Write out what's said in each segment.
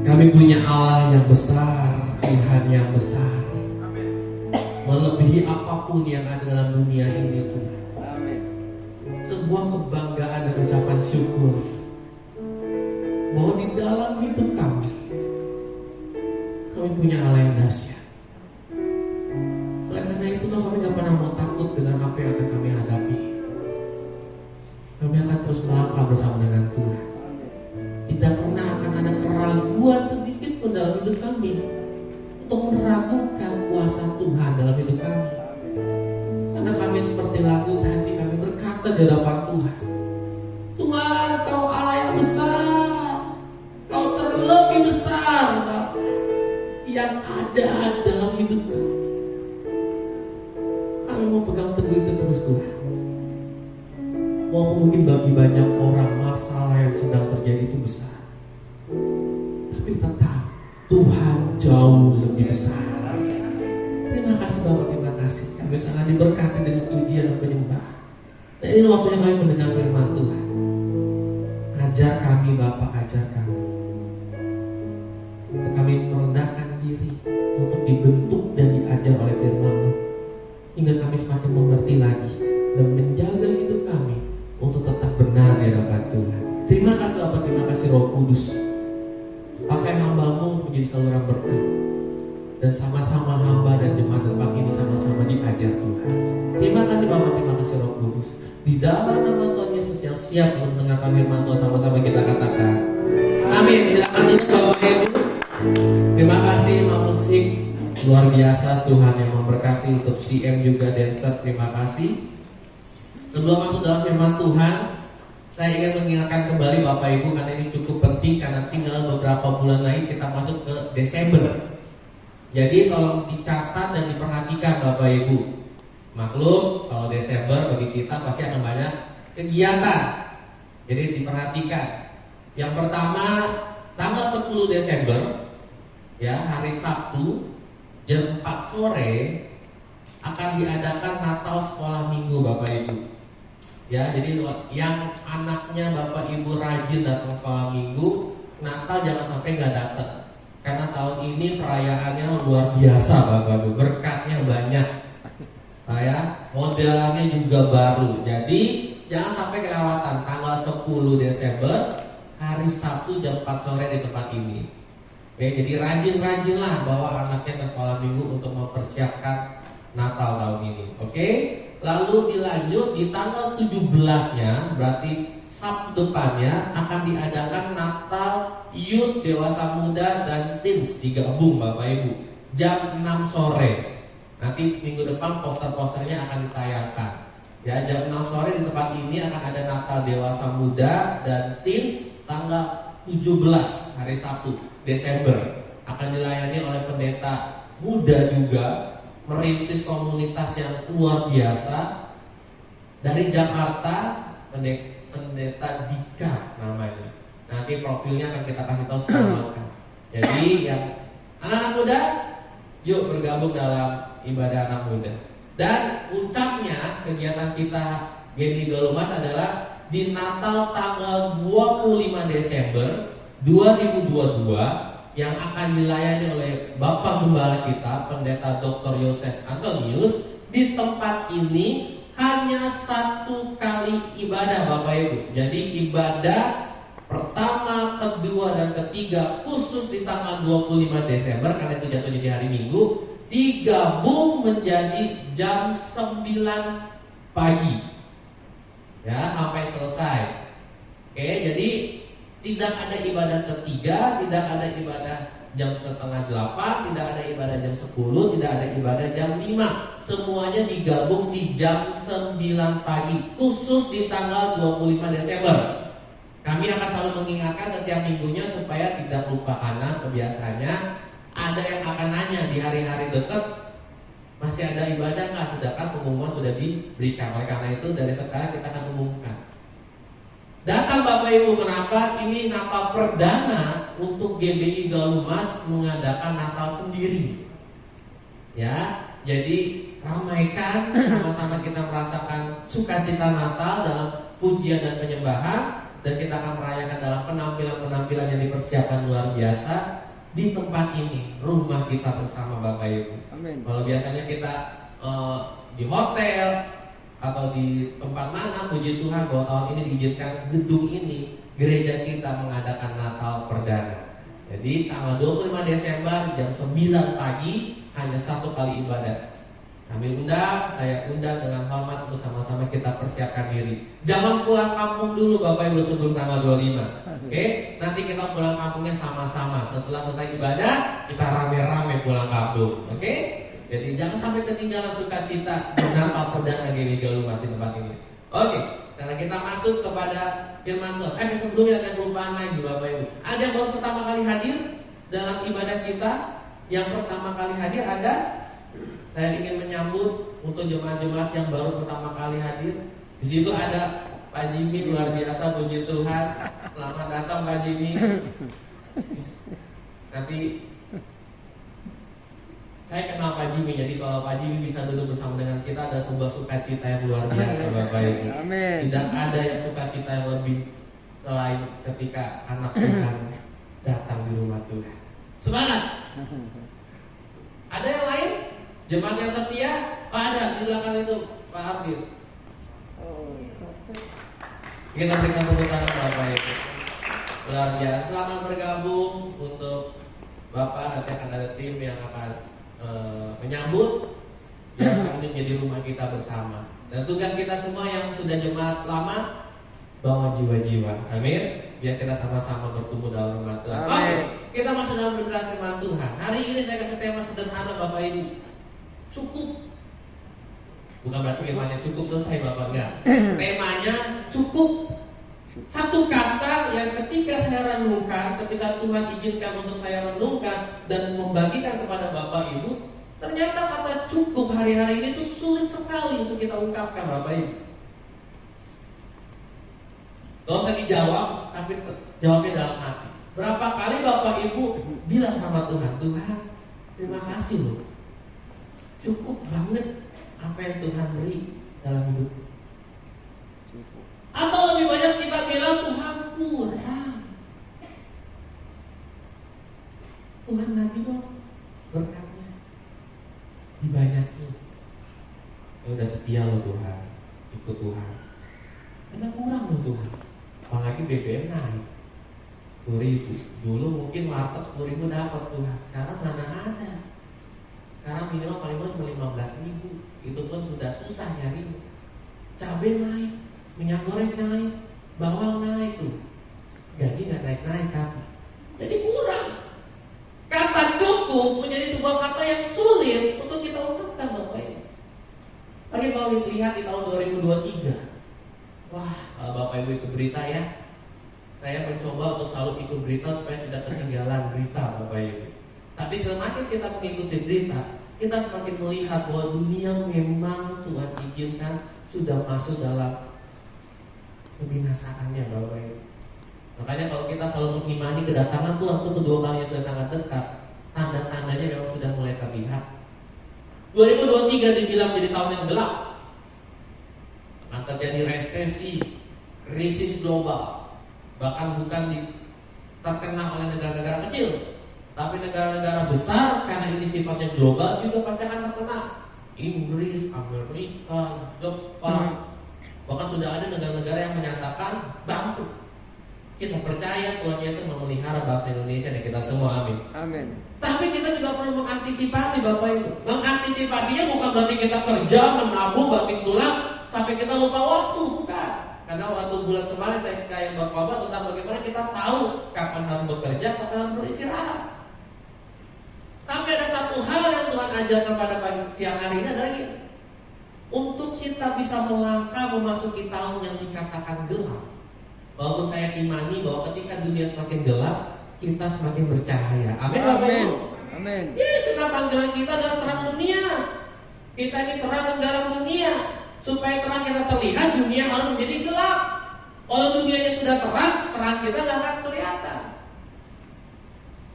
Kami punya Allah yang besar, Tuhan yang besar, melebihi apapun yang ada dalam dunia ini, Tuhan. Sebuah kebanggaan dan ucapan syukur bahwa di dalam hidup kami punya Allah yang dahsyat. Oleh karena itu kami gak pernah mau takut dengan apa yang akan kami hadapi. Kami akan terus melangkah bersama dengan Tuhan. Tidak pernah akan ada keraguan sedikit pun dalam hidup kami untuk meragukan kuasa Tuhan dalam hidup kami. Karena kami seperti lagu tadi, kami berkata di hadapan Tuhan, Tuhan, Kau Allah yang besar, Kau terlebih besar yang ada dalam hidup kami. Kami mau pegang teguh itu terus, Tuhan. Walaupun mungkin bagi banyak orang masalah yang sedang terjadi itu besar, tapi tetap Tuhan jauh lebih besar. Terima kasih Bapak, terima kasih. Kami sangat diberkati dengan pujian dan penyembahan. Dan ini waktunya kami mendengar firman Tuhan. Ajar kami Bapak, ajar kami. Dan kami merendahkan diri untuk dibentuk dan diajar oleh firman-Mu, hingga kami semakin mengerti lagi dan menjaga hidup kami untuk tetap benar di hadapan Tuhan. Terima kasih Bapak, terima kasih Roh Kudus. Pakai hamba-Mu menjadi saluran berkat, dan sama-sama hamba dan jemaat tempat ini sama-sama diajar Tuhan. Terima kasih Bapak, terima kasih Roh Kudus. Di dalam nama Tuhan Yesus yang siap untuk mendengarkan firman Tuhan, sama-sama kita katakan amin. Silakan duduk Bapak Ibu. Terima kasih Imam Musik, luar biasa, Tuhan yang memberkati. Untuk CM juga dancer, terima kasih. Sebelum masuk dalam firman Tuhan, saya ingin mengingatkan kembali Bapak Ibu, karena ini cukup penting, karena tinggal beberapa bulan lagi kita masuk ke Desember. Jadi kalau dicatat dan diperhatikan Bapak Ibu, maklum kalau Desember bagi kita pasti akan banyak kegiatan. Jadi diperhatikan. Yang pertama, tanggal 10 Desember, ya, hari Sabtu jam 4 sore akan diadakan Natal Sekolah Minggu Bapak Ibu. Ya, jadi yang anaknya Bapak Ibu rajin datang sekolah minggu, Natal jangan sampai nggak datang. Karena tahun ini perayaannya luar biasa Bapak Ibu, berkatnya banyak. Nah, ya, modelannya juga baru. Jadi jangan sampai kelewatan tanggal 10 Desember hari Sabtu jam 4 sore di tempat ini. Oke, jadi rajin-rajinlah bawa anaknya ke sekolah minggu untuk mempersiapkan Natal tahun ini. Oke? Lalu dilanjut di tanggal 17-nya, berarti Sabtu depannya akan diadakan Natal Youth, Dewasa Muda dan Teens digabung Bapak Ibu, jam 6 sore. Nanti minggu depan poster-posternya akan ditayangkan. Ya, jam 6 sore di tempat ini akan ada Natal Dewasa Muda dan Teens tanggal 17 hari Sabtu Desember. Akan dilayani oleh pendeta muda juga, merintis komunitas yang luar biasa dari Jakarta, pendeta Dika namanya. Nanti profilnya akan kita kasih tahu secara lengkap. Jadi yang anak-anak muda, yuk bergabung dalam ibadah anak muda. Dan puncaknya kegiatan kita GMI Galumas adalah di Natal tanggal 25 Desember 2022 yang akan dilayani oleh Bapak Gembala kita, Pendeta Dr. Yosef Antonius. Di tempat ini hanya 1 kali ibadah Bapak Ibu. Jadi ibadah pertama, kedua, dan ketiga khusus di tanggal 25 Desember, karena itu jatuhnya di hari Minggu, digabung menjadi jam 9 pagi. ya, sampai selesai. Oke, jadi tidak ada ibadah ketiga, tidak ada ibadah jam 7:30, tidak ada ibadah jam 10, tidak ada ibadah jam 5. Semuanya digabung di jam 9 pagi, khusus di tanggal 25 Desember. Kami akan selalu mengingatkan setiap minggunya supaya tidak lupa, karena kebiasaannya ada yang akan nanya di hari-hari dekat, masih ada ibadah nggak? Sedangkan pengumuman sudah diberikan. Oleh karena itu dari sekarang kita akan umumkan. Datang Bapak Ibu, kenapa? Ini Natal perdana untuk GBI Galumas mengadakan Natal sendiri. Ya, jadi ramaikan, sama-sama kita merasakan sukacita Natal dalam pujian dan penyembahan, dan kita akan merayakan dalam penampilan-penampilan yang dipersiapkan luar biasa di tempat ini, rumah kita bersama Bapak Ibu. Amin. Kalau biasanya kita di hotel atau di tempat mana, puji Tuhan bahwa tahun ini diizinkan gedung ini, gereja kita mengadakan Natal perdana. Jadi tanggal 25 Desember jam 9 pagi hanya satu kali ibadah. Kami undang, saya undang dengan hormat untuk sama-sama kita persiapkan diri. Jangan pulang kampung dulu Bapak Ibu sebelum tanggal 25. Oke? Nanti kita pulang kampungnya sama-sama. Setelah selesai ibadah, kita rame-rame pulang kampung. Oke? Jadi jangan sampai ketinggalan sukacita Natal perdana GBI Galumas di tempat ini. Oke, karena kita masuk kepada firman Tuhan. Sebelumnya ada kelupaan lagi Bapak Ibu. Ada yang baru pertama kali hadir dalam ibadah kita. Yang pertama kali hadir ada. Saya ingin menyambut untuk jemaat-jemaat yang baru pertama kali hadir. Di situ ada Pak Jimmy, luar biasa, puji Tuhan. Selamat datang Pak Jimmy. Nanti saya kenal Pak Jimmy, jadi kalau Pak Jimmy bisa duduk bersama dengan kita, ada sebuah sukacita yang luar biasa Bapak Ibu. Tidak ada yang sukacita yang lebih selain ketika anak Tuhan datang di rumah Tuhan. Semangat! Ada yang lain? Jemaat yang setia? Pak ada di belakang itu, Pak Artis. Kita berikan tepuk tangan Bapak Ibu. Luar biasa. Selamat bergabung untuk Bapak. Nanti akan ada tim yang akan menyambut yang ini menjadi rumah kita bersama. Dan tugas kita semua yang sudah jemaat lama, bawa jiwa-jiwa. Amin. Biar kita sama-sama bertumbuh dalam rumah Tuhan. Oke, kita masuk dalam berbicara firman Tuhan. Hari ini saya kasih tema sederhana Bapak Ibu. Cukup. Bukan berarti firmannya cukup selesai Bapak, enggak. Temanya cukup. Satu kata yang ketika saya renungkan, ketika Tuhan izinkan untuk saya renungkan dan membagikan kepada Bapak Ibu, ternyata kata cukup hari-hari ini tuh sulit sekali untuk kita ungkapkan Bapak Ibu. Gak usah dijawab, tapi jawabnya dalam hati. Berapa kali Bapak Ibu bilang sama Tuhan, Tuhan terima kasih loh, cukup banget apa yang Tuhan beri dalam hidup. Atau lebih banyak kita bilang Tuhan kurang. Tuhan lagi dong berkatnya dibanyakin. Saya udah setia loh Tuhan, ikut Tuhan. Karena kurang loh Tuhan. Apalagi BBM naik 10.000. Dulu mungkin warteg 10.000 dapat Tuhan. Sekarang mana ada. Sekarang minimal paling cuma 15.000. Itu pun sudah susah nyari. Cabai naik, minyak goreng naik, bawang naik tuh. Gaji nggak naik-naik tapi. Jadi kurang. Kata cukup menjadi sebuah kata yang sulit untuk kita ungkapkan Bapak Ibu. Mari kalau lihat di tahun 2023. Wah, kalau Bapak Ibu ikut berita ya. Saya mencoba untuk selalu ikut berita supaya tidak ketinggalan berita Bapak Ibu. Tapi semakin kita mengikuti berita, kita semakin melihat bahwa dunia memang Tuhan izinkan sudah masuk dalam kebinasaannya Bapak Ibu. Makanya kalau kita selalu mengimani kedatangan Tuhan untuk kedua kalinya sudah sangat dekat, tanda-tandanya memang sudah mulai terlihat. 2023 dibilang menjadi tahun yang gelap. Akan terjadi resesi, krisis global. Bahkan bukan terkena oleh negara-negara kecil, tapi negara-negara besar karena ini sifatnya global juga pasti akan terkena. Inggris, Amerika, Jepang, bahkan sudah ada negara-negara yang menyatakan bangkrut. Kita percaya Tuhan Yesus memelihara bangsa Indonesia dan kita semua, amin. Amin. Tapi kita juga perlu mengantisipasi Bapak Ibu. Mengantisipasinya bukan berarti kita kerja, menabung, banting tulang sampai kita lupa waktu, bukan. Karena waktu bulan kemarin saya kayak berkhotbah tentang bagaimana kita tahu kapan harus bekerja, kapan harus beristirahat. Tapi ada satu hal yang Tuhan ajarkan pada pagi siang hari ini adalah ini. Untuk kita bisa melangkah memasuki tahun yang dikatakan gelap, walaupun saya imani bahwa ketika dunia semakin gelap, kita semakin bercahaya. Amin, Bapak Ibu. Amin. Ya, karena panggilan kita adalah terang dunia. Kita ini terang dan garam dunia. Supaya terang kita terlihat, dunia harus menjadi gelap. Kalau dunianya sudah terang, terang kita nggak akan kelihatan.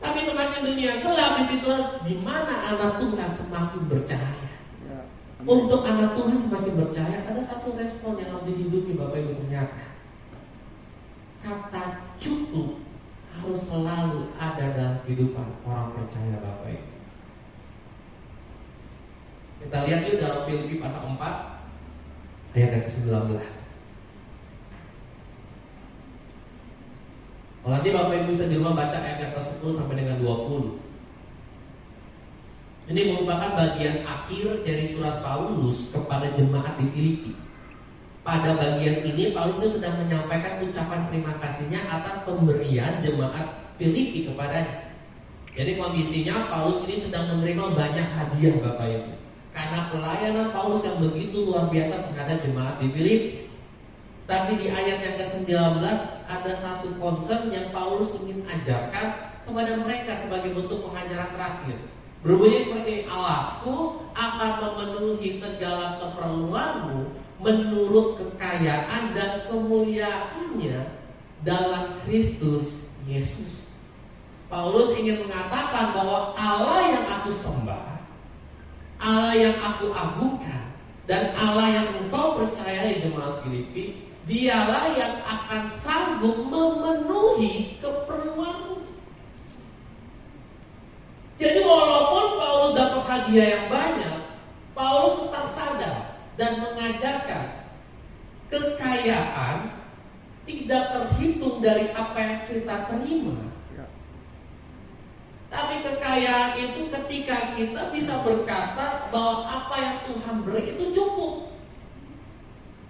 Tapi semakin dunia gelap, disitulah di mana anak Tuhan semakin bercahaya. Ya, Untuk anak Tuhan semakin bercahaya, ada satu respon yang harus dihidupi Bapak Ibu ternyata. Kata cukup harus selalu ada dalam kehidupan orang percaya Bapak Ibu. Kita lihat yuk dalam Filipi pasal 4 ayat yang ke-19. Kalau nanti Bapak Ibu bisa di rumah baca ayat yang ke-10 sampai dengan 20. Ini merupakan bagian akhir dari surat Paulus kepada jemaat di Filipi. Pada bagian ini Paulus itu sedang menyampaikan ucapan terima kasihnya atas pemberian jemaat Filipi kepadanya. Jadi kondisinya Paulus ini sedang menerima banyak hadiah Bapak Ibu, karena pelayanan Paulus yang begitu luar biasa terhadap jemaat di Filipi. Tapi di ayat yang ke-19 ada satu concern yang Paulus ingin ajarkan kepada mereka sebagai bentuk pengajaran terakhir. Berbunyi seperti ini, Allahku akan memenuhi segala keperluanmu menurut kekayaan dan kemuliaannya dalam Kristus Yesus. Paulus ingin mengatakan bahwa Allah yang aku sembah, Allah yang aku agungkan, dan Allah yang engkau percayai jemaat Filipi, dialah yang akan sanggup memenuhi keperluanmu. Jadi walaupun Paulus dapat hadiah yang banyak, Paulus tetap sadar dan mengajarkan kekayaan tidak terhitung dari apa yang kita terima. Tapi kekayaan itu ketika kita bisa berkata bahwa apa yang Tuhan beri itu cukup.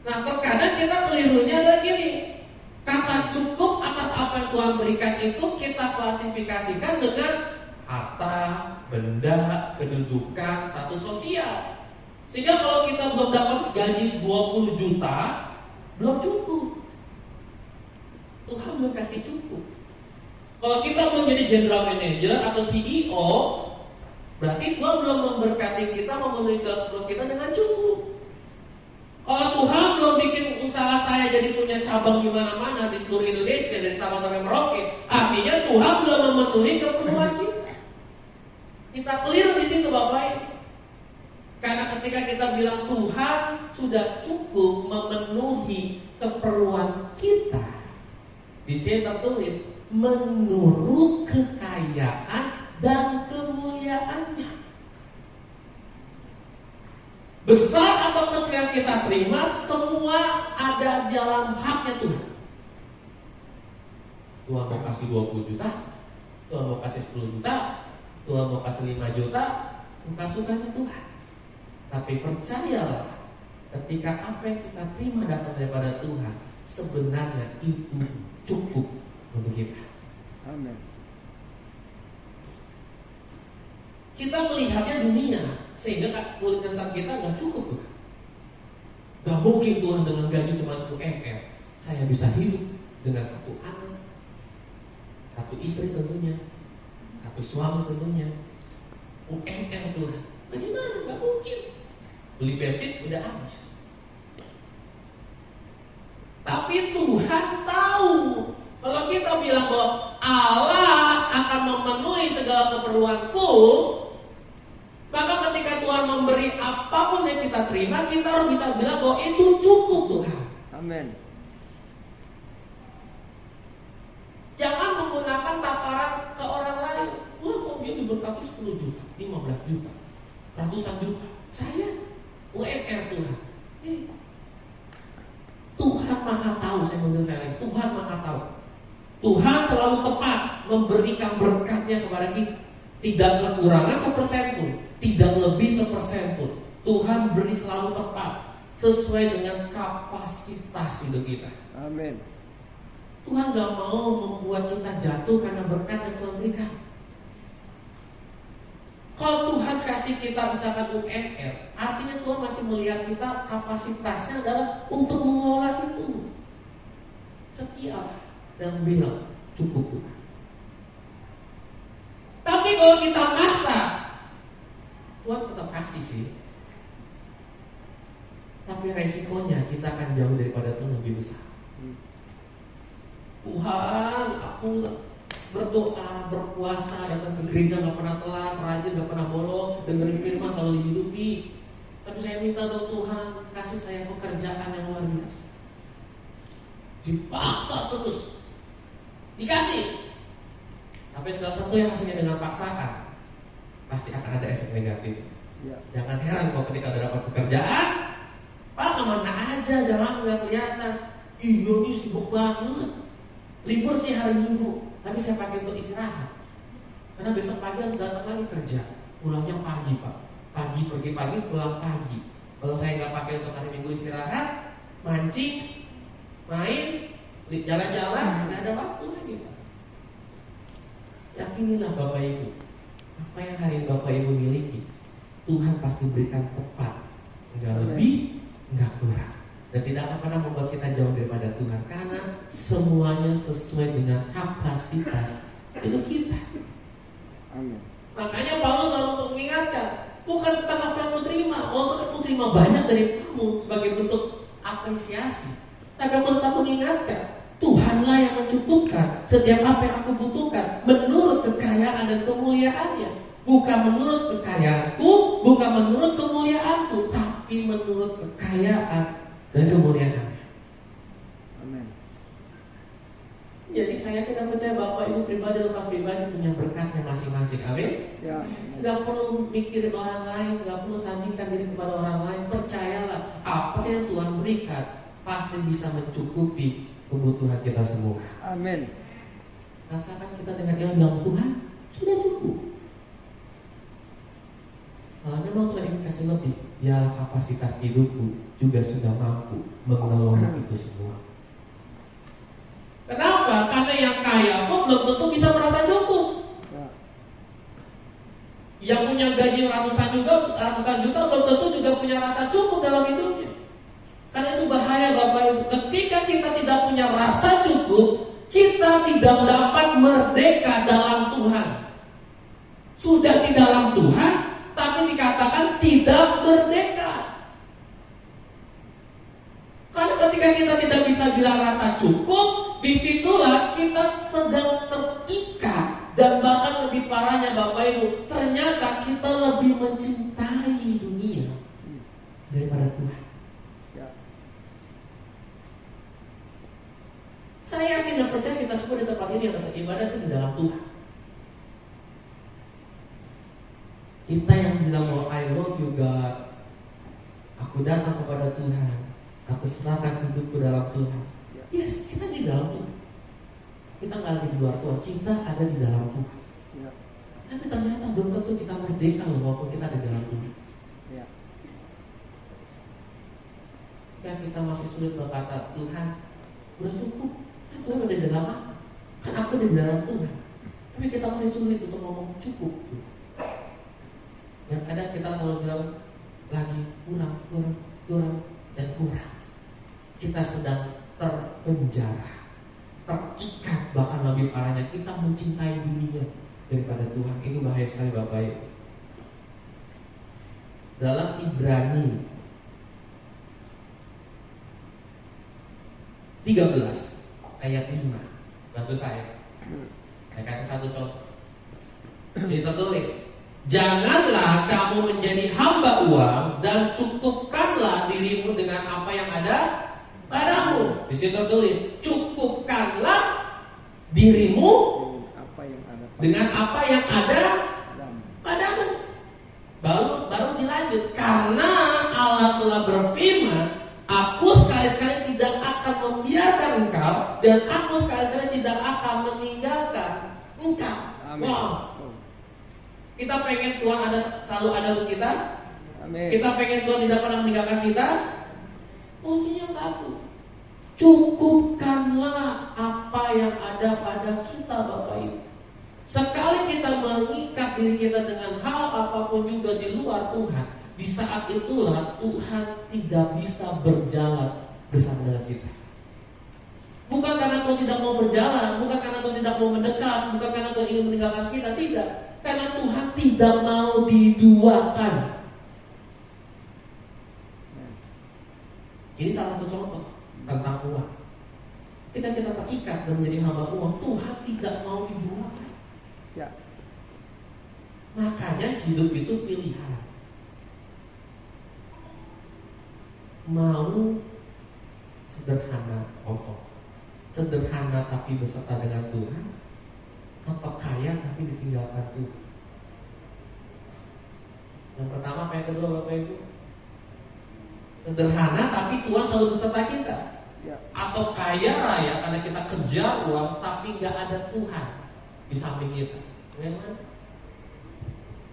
Nah, terkadang kita kelirunya adalah gini. Kata cukup atas apa yang Tuhan berikan itu kita klasifikasikan dengan harta, benda, kedudukan, status sosial. Sehingga kalau kita belum dapat gaji 20 juta, belum cukup. Tuhan belum kasih cukup. Kalau kita belum jadi general manager atau CEO, berarti Tuhan belum memberkati kita memenuhi segala keperluan kita dengan cukup. Kalau Tuhan belum bikin usaha saya jadi punya cabang di mana-mana di seluruh Indonesia dari Sabang sampai Merauke, artinya Tuhan belum memenuhi keperluan kita. Kita keliru di situ Bapak. Karena ketika kita bilang Tuhan sudah cukup memenuhi keperluan kita, di sini tertulis menurut kekayaan dan kemuliaannya. Besar atau kecil yang kita terima, semua ada dalam haknya Tuhan. Tuhan mau kasih 20 juta, Tuhan mau kasih 10 juta, Tuhan mau kasih 5 juta, bukan sukanya Tuhan. Tapi percayalah, ketika apa yang kita terima datang daripada Tuhan, sebenarnya itu cukup untuk kita. Amin. Kita melihatnya dunia, sehingga kulit kesehatan kita nggak cukup tuh. Gak mungkin Tuhan dengan gaji cuma UMR saya bisa hidup dengan satu anak, satu istri tentunya, satu suami tentunya. UMR Tuhan, bagaimana? Gak mungkin. Beli bensin udah habis. Tapi Tuhan tahu, kalau kita bilang bahwa Allah akan memenuhi segala keperluanku, maka ketika Tuhan memberi apapun yang kita terima, kita harus bisa bilang bahwa itu cukup Tuhan. Amin. Jangan menggunakan takaran ke orang lain. Wah, kok dia diberkati 10 juta, 15 juta, ratusan juta. Saya UMR Tuhan. Tuhan Maha Tahu, saya manggil saya lagi. Tuhan Maha Tahu. Tuhan selalu tepat memberikan berkatnya kepada kita. Tidak kekurangan 1% pun, tidak lebih 1% pun. Tuhan beri selalu tepat. sesuai dengan kapasitas hidup kita. Amin. Tuhan gak mau membuat kita jatuh karena berkat yang Tuhan berikan. Kalau Tuhan kasih kita misalkan UMR, artinya Tuhan masih melihat kita kapasitasnya adalah untuk mengolah itu. Setia dan bilang cukup Tuhan. Tapi kalau kita maksa, Tuhan tetap kasih sih. Tapi resikonya kita akan jauh daripada Tuhan lebih besar. Tuhan, aku berdoa, berpuasa, datang ke gereja gak pernah telat, rajin gak pernah bolong, dengerin firman selalu dihidupi. Tapi saya minta dong Tuhan, kasih saya pekerjaan yang luar biasa. Dipaksa terus, dikasih. Tapi segala sesuatu yang hasilnya dengan paksaan, pasti akan ada efek negatif. Ya. Jangan heran kalau ketika udah dapat pekerjaan, Pak kemana aja, jalan nggak kelihatan. Iya nih sibuk banget. Libur sih hari Minggu, tapi saya pakai untuk istirahat. Karena besok pagi harus datang lagi kerja. Pulangnya pagi Pak. Pagi pergi pagi, pulang pagi. Kalau saya nggak pakai untuk hari Minggu istirahat, mancing, main, jalan-jalan, nggak ada waktu lagi Pak. Yakinilah Bapak Ibu, apa yang hari ini Bapak Ibu miliki, Tuhan pasti berikan tepat, nggak lebih, nggak kurang. Dan tidak akan pernah membuat kita jauh daripada Tuhan, karena semuanya sesuai dengan kapasitas hidup kita. Amin. Makanya Paulus lalu mengingatkan, bukan tentang apa yang kamu terima, walaupun aku terima banyak dari kamu sebagai bentuk apresiasi, tapi aku tetap mengingatkan, Tuhanlah yang mencukupkan setiap apa yang aku butuhkan menurut kekayaan dan kemuliaannya. Bukan menurut kekayaanku, bukan menurut kemuliaanku, tapi menurut kekayaan dan kemuliaannya. Amin. Jadi saya tidak percaya Bapak Ibu pribadi, lemah pribadi punya berkatnya masing-masing. Amin. Ya. Gak perlu mikirin orang lain, gak perlu sandingkan diri kepada orang lain. Percayalah, apa yang Tuhan berikan pasti bisa mencukupi kebutuhan kita semua. Amin. Rasakan kita dengan iman bilang, Tuhan sudah cukup. Kalau memang Tuhan ingin kasih lebih, biarlah kapasitas hidupku juga sudah mampu mengelola itu semua. Kenapa? Karena yang kaya pun belum tentu bisa merasa cukup. Ya. Yang punya gaji ratusan juta belum tentu juga punya rasa cukup dalam hidupnya. Karena itu bahaya Bapak Ibu. Ketika kita tidak punya rasa cukup, kita tidak dapat merdeka dalam Tuhan. Sudah di dalam Tuhan, tapi dikatakan tidak merdeka. Karena ketika kita tidak bisa bilang rasa cukup, disitulah kita sedang terikat. Dan bahkan lebih parahnya Bapak Ibu, ternyata kita lebih mencintai dunia daripada Tuhan. Ya. Saya yakin dan percaya kita semua di tempat ini yang tetap ibadah itu di dalam Tuhan. Kita yang bilang bahwa I love you God, aku datang kepada Tuhan, aku serahkan hidupku dalam Tuhan. Yes, kita di dalam Tuhan. Kita nggak lagi di luar Tuhan, kita ada di dalam Tuhan. Ya. Tapi ternyata belum tentu kita merdeka loh walaupun kita ada di dalam Tuhan. Ya. Kan kita masih sulit berkata, Tuhan udah cukup, kan Tuhan udah di dalam aku, kan aku di dalam Tuhan. Tapi kita masih sulit untuk ngomong cukup. Yang ada kita selalu bilang lagi kurang dan kurang. Kita sedang terpenjara, terikat, bahkan lebih parahnya kita mencintai dunia daripada Tuhan. Itu bahaya sekali Bapak Ibu. Dalam Ibrani 13 ayat 5, bantu saya. Saya kasih satu contoh. Sini tertulis, janganlah kamu menjadi hamba uang dan cukupkanlah dirimu dengan apa yang ada padamu. Di situ tertulis, cukupkanlah dirimu dengan apa yang ada padamu. Baru dilanjut, karena Allah telah berfirman, aku sekali-sekali tidak akan membiarkan engkau, dan aku sekali-sekali tidak akan meninggalkan engkau. Amin. Wow. Kita pengen Tuhan selalu ada untuk kita. Amin. Kita pengen Tuhan tidak pernah meninggalkan kita. Kuncinya satu, cukupkanlah apa yang ada pada kita, Bapak Ibu. Sekali kita mengikat diri kita dengan hal apapun juga di luar Tuhan, di saat itulah Tuhan tidak bisa berjalan bersama dengan kita. Bukan karena Tuhan tidak mau berjalan, bukan karena Tuhan tidak mau mendekat, bukan karena Tuhan ingin meninggalkan kita, tidak. Karena Tuhan tidak mau diduakan. Ini salah satu contoh tentang uang. Ketika kita terikat dan menjadi hamba uang, Tuhan tidak mau diduakan. Ya. Makanya hidup itu pilihan. Mau sederhana, sederhana tapi beserta dengan Tuhan, apa kaya tapi ditinggalkan Tuhan? Yang pertama, apa yang kedua, Bapak Ibu? Sederhana tapi Tuhan selalu beserta kita. Ya. Atau kaya raya karena kita kejar uang tapi gak ada Tuhan di samping kita. Memang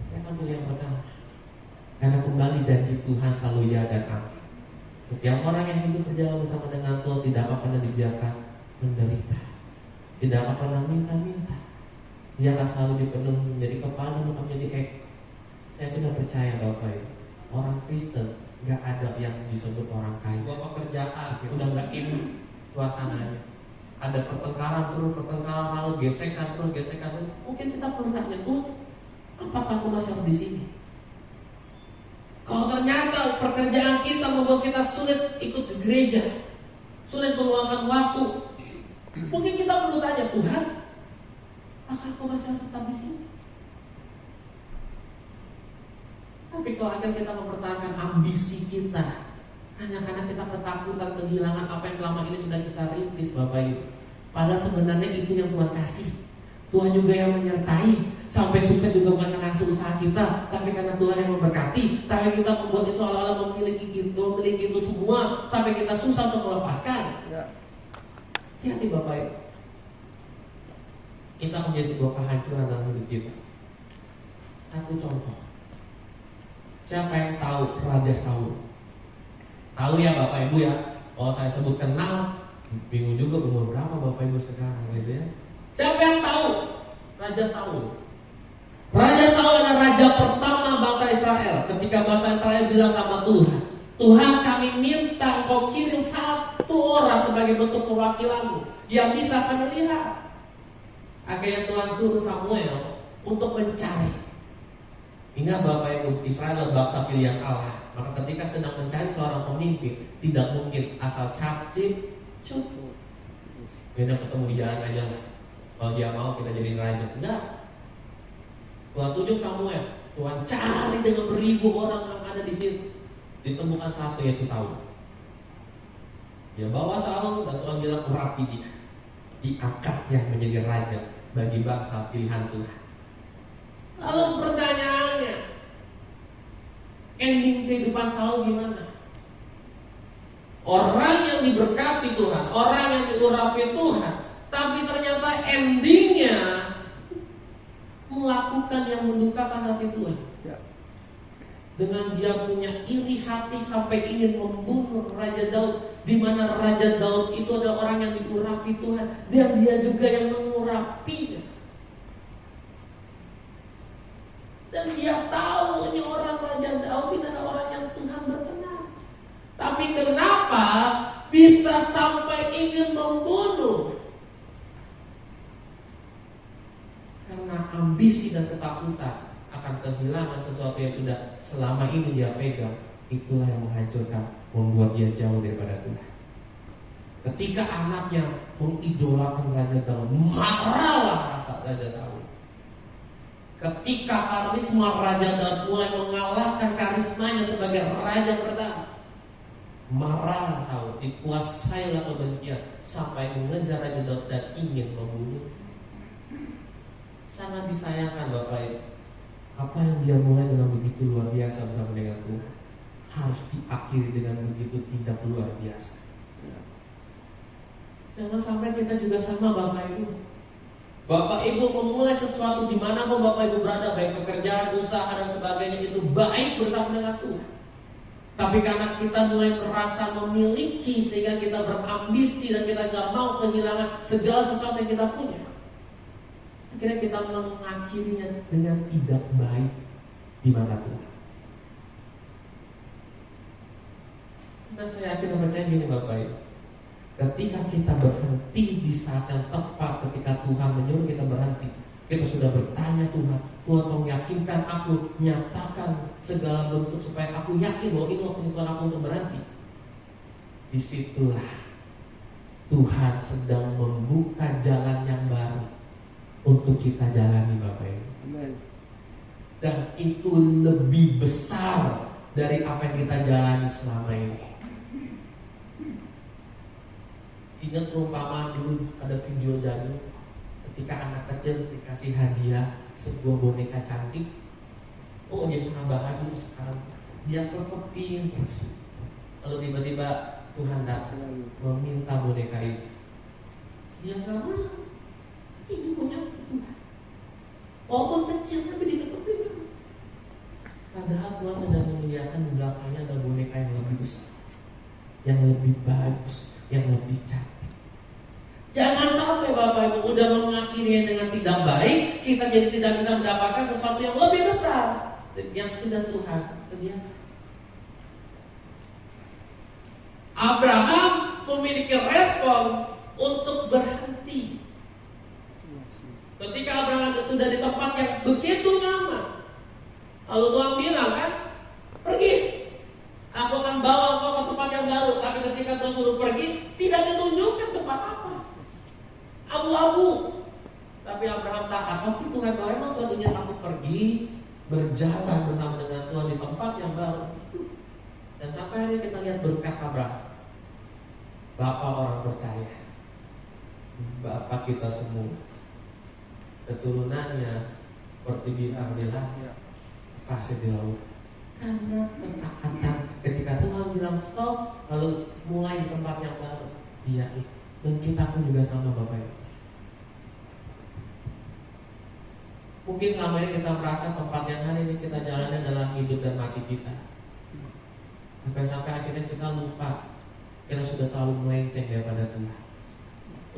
saya akan pilih yang pertama, karena kembali janji Tuhan selalu ya dan amin. Setiap orang yang hidup berjalan bersama dengan Tuhan tidak akan pernah dibiarkan menderita, tidak akan pernah minta-minta. Dia akan selalu dipenuhi menjadi kepala, bukan menjadi ekor. Saya tidak percaya, Bapak Ibu, orang Kristen gak ada yang disebut orang kaya. Sebuah pekerjaan udah gak ini suasananya, ada pertengkaran terus, pertengkaran lalu gesekan terus. Mungkin kita perlu tanya, Tuhan, apakah aku masih harus di sini? Kalau ternyata pekerjaan kita membuat kita sulit ikut ke gereja, sulit meluangkan waktu, mungkin kita perlu tanya, Tuhan, apakah aku masih harus tetap di sini? Tapi kalau akhirnya kita mempertahankan ambisi kita hanya karena kita ketakutan kehilangan apa yang selama ini sudah kita rintis, Bapak Ibu, padahal sebenarnya itu yang Tuhan kasih. Tuhan juga yang menyertai. Sampai sukses juga bukan karena hasil usaha kita, tapi karena Tuhan yang memberkati. Tapi kita membuat itu seolah-olah memiliki itu semua, sampai kita susah untuk melepaskan. Ya. Hati-hati, Bapak Ibu. Kita punya sebuah kehancuran dalam hidup kita. Satu contoh. Siapa yang tahu Raja Saul? Tahu ya Bapak Ibu ya? Kalau saya sebut kenal, bingung juga umur berapa Bapak Ibu sekarang gitu ya. Siapa yang tahu Raja Saul? Raja Saul adalah raja pertama bangsa Israel. Ketika bangsa Israel bilang sama Tuhan, Tuhan, kami minta Engkau kirim satu orang sebagai bentuk perwakilanmu yang bisa kami lihat. Akhirnya Tuhan suruh Samuel untuk mencari. Ingat Bapak Ibu, Israel adalah bangsa pilihan Allah. Maka ketika sedang mencari seorang pemimpin, tidak mungkin asal capcip cukup. Beda ketemu di jalan aja lah. Kalau dia mau kita jadi raja, enggak. Tuhan tunjuk Samuel, Tuhan cari dengan beribu orang yang ada di situ. Ditemukan satu, yaitu Saul. Dia bawa Saul dan Tuhan bilang urapi dia, diangkatnya menjadi raja bagi bangsa pilihan Tuhan. Lalu pertanyaannya, ending kehidupan Saul gimana? Orang yang diberkati Tuhan, orang yang diurapi Tuhan, tapi ternyata endingnya melakukan yang mendukakan hati Tuhan. Ya. Dengan dia punya iri hati sampai ingin membunuh Raja Daud, di mana Raja Daud itu adalah orang yang diurapi Tuhan dan dia juga yang mengurapinya. Dan dia tahu ini orang Raja Daud ini adalah orang yang Tuhan berkenan. Tapi kenapa bisa sampai ingin membunuh? Karena ambisi dan ketakutan akan kehilangan sesuatu yang sudah selama ini dia pegang. Itulah yang menghancurkan, membuat dia jauh daripada Tuhan. Ketika anaknya mengidolakan Raja Daud, marahlah rasa Raja Saul. Ketika karisma Raja Daud mulai mengalahkan karismanya sebagai raja pertama, marah Saul, dikuasailah kebencian sampai mengejar Raja Daud dan ingin membunuh. Sangat disayangkan Bapak Ibu, apa yang dia mulai dengan begitu luar biasa bersama dengan Tuhan harus diakhiri dengan begitu tidak luar biasa. Jangan sampai kita juga sama Bapak Ibu. Bapak Ibu memulai sesuatu di mana pun Bapak Ibu berada, baik pekerjaan, usaha dan sebagainya, itu baik bersama dengan Tuhan. Tapi karena kita mulai merasa memiliki, sehingga kita berambisi dan kita gak mau kehilangan segala sesuatu yang kita punya, akhirnya kita mengakhirinya dengan tidak baik di mata Tuhan. Nah, saya yakin dan percaya gini Bapak Ibu, ketika kita berhenti di saat yang tepat, ketika Tuhan menyuruh kita berhenti, kita sudah bertanya Tuhan, Tuhan tolong yakinkan aku, nyatakan segala bentuk supaya aku yakin bahwa ini waktu Tuhan aku untuk berhenti. Disitulah Tuhan sedang membuka jalan yang baru untuk kita jalani Bapak Ibu. Amen. Dan itu lebih besar dari apa yang kita jalani selama ini. Ingat perumpamaan dulu ada video jadul, ketika anak kecil dikasih hadiah sebuah boneka cantik, oh dia sangat bahagia sekarang, dia kepepin terus. Lalu tiba-tiba Tuhan datang meminta boneka itu, dia nggak mau, ini punya Tuhan. Walaupun kecil tapi dikepepin. Padahal Tuhan sedang melihatkan di belakangnya ada boneka yang lebih besar, yang lebih bagus, yang lebih cantik. Jangan sampai Bapak Ibu udah mengakhirinya dengan tidak baik, kita jadi tidak bisa mendapatkan sesuatu yang lebih besar yang sudah Tuhan sediakan. Abraham memiliki respon untuk berhenti. Ketika Abraham sudah di tempat yang begitu nyaman, lalu Tuhan bilang kan, pergi, aku akan bawa engkau ke tempat yang baru. Tapi ketika Tuhan suruh pergi, tidak ditunjukkan tempat apa, abu-abu. Tapi Abraham taat. Oke Tuhan, kalau emang Tuhan ingin aku pergi, berjalan bersama dengan Tuhan di tempat yang baru. Dan sampai hari ini kita lihat berkat Abraham, Bapak orang percaya, Bapak kita semua, keturunannya seperti bintang di langit, pasir di laut. Karena ketaatan, ketika Tuhan bilang stop, lalu mulai di tempat yang baru, dia ikut. Dan kita pun juga sama Bapak Ibu. Mungkin selama ini kita merasa tempat yang hari ini kita jalani adalah hidup dan mati kita. Sampai akhirnya kita lupa, kita sudah terlalu melenceng daripada Tuhan.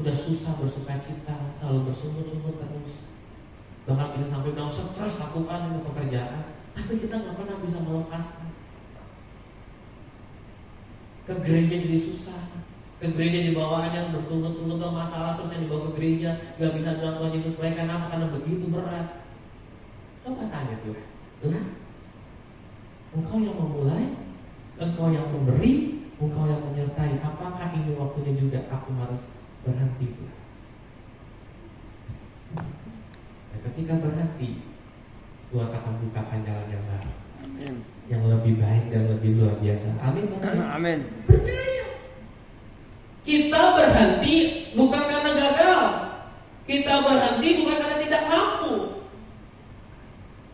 Udah susah bersuka cita, selalu bersungut-sungut terus. Bahkan bisa sampai bilang stres lakukan itu pekerjaan, tapi kita nggak pernah bisa melepaskan. Ke gereja jadi susah, ke gereja dibawaannya bersungut-sungut masalah, terus yang dibawa ke gereja nggak bisa bilang Tuhan Yesus baik. Kenapa? Karena begitu berat. Coba tanya Tuhan, Tuhan, Engkau yang memulai, Engkau yang memberi, Engkau yang menyertai. Apakah ini waktunya juga aku harus berhenti Tuhan? Dan ketika berhenti, Tuhan akan bukakan jalan yang baru, Amin. yang lebih baik dan lebih luar biasa. Amin. Amin. Percaya. Kita berhenti bukan karena gagal. Kita berhenti bukan karena tidak mampu.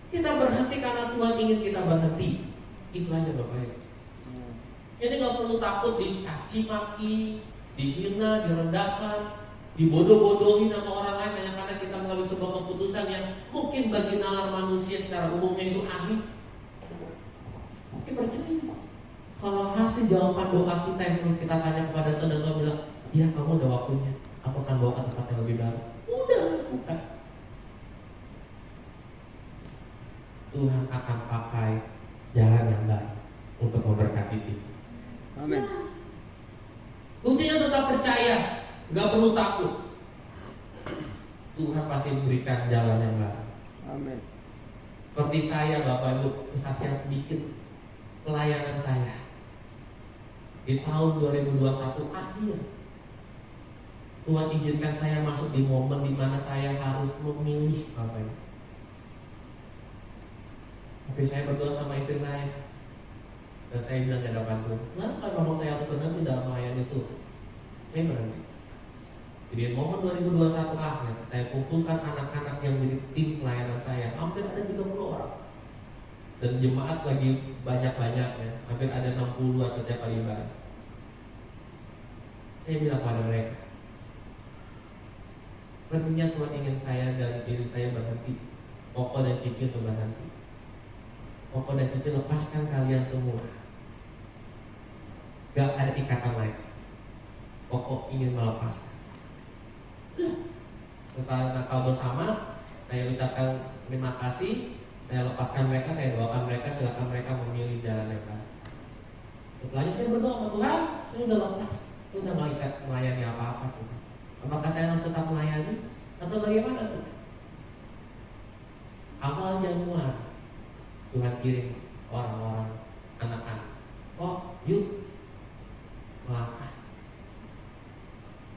Kita berhenti karena Tuhan ingin kita berhenti. Itu aja Bapak Ibu. Jadi nggak perlu takut dicaci maki, dihina, direndahkan, dibodoh-bodohin sama orang lain hanya karena kita mengambil sebuah keputusan yang mungkin bagi nalar manusia secara umumnya itu aneh. Tapi percaya, kalau hasil jawaban doa kita yang terus kita tanya kepada Tuhan dan Tuhan bilang, iya kamu udah waktunya, aku akan bawa ke tempat yang lebih baru. Udah lakukan. Tuhan akan pakai jalan yang baik untuk memberkati kita. Amin. Kuncinya tetap percaya, nggak perlu takut. Tuhan pasti memberikan jalan yang baru. Amin. Seperti saya Bapak Ibu, kesaksian sedikit pelayanan saya di tahun 2021 akhir. Tuhan izinkan saya masuk di momen di mana saya harus memilih Bapak Ibu. Tapi saya berdoa sama istri saya, dan saya bilang di hadapan Tuhan, kenapa memang saya harus berhenti dalam melayani itu? Saya berhenti. Jadi momen 2021 akhir, saya kumpulkan anak-anak yang menjadi tim pelayanan saya. Hampir ada 30 orang. Dan jemaat lagi banyak-banyaknya. Hampir ada 60-an setiap kali ibadah. Saya bilang pada mereka, sepertinya Tuhan ingin saya dan diri saya berhenti. Koko dan Cici untuk berhenti. Koko dan Cici lepaskan kalian semua. Gak ada ikatan lagi. Pokok ingin melepaskan. Setelah Natal bersama, saya ucapkan terima kasih, saya lepaskan mereka, saya doakan mereka, silakan mereka memilih jalan yang baik. Setelahnya saya berdoa sama Tuhan, saya udah lepas, saya udah gak ikat melayani apa-apa Tuhan. Apakah saya harus tetap melayani atau bagaimana Tuhan? Awal Januari Tuhan kirim orang-orang, anak-anak, yuk melangkah.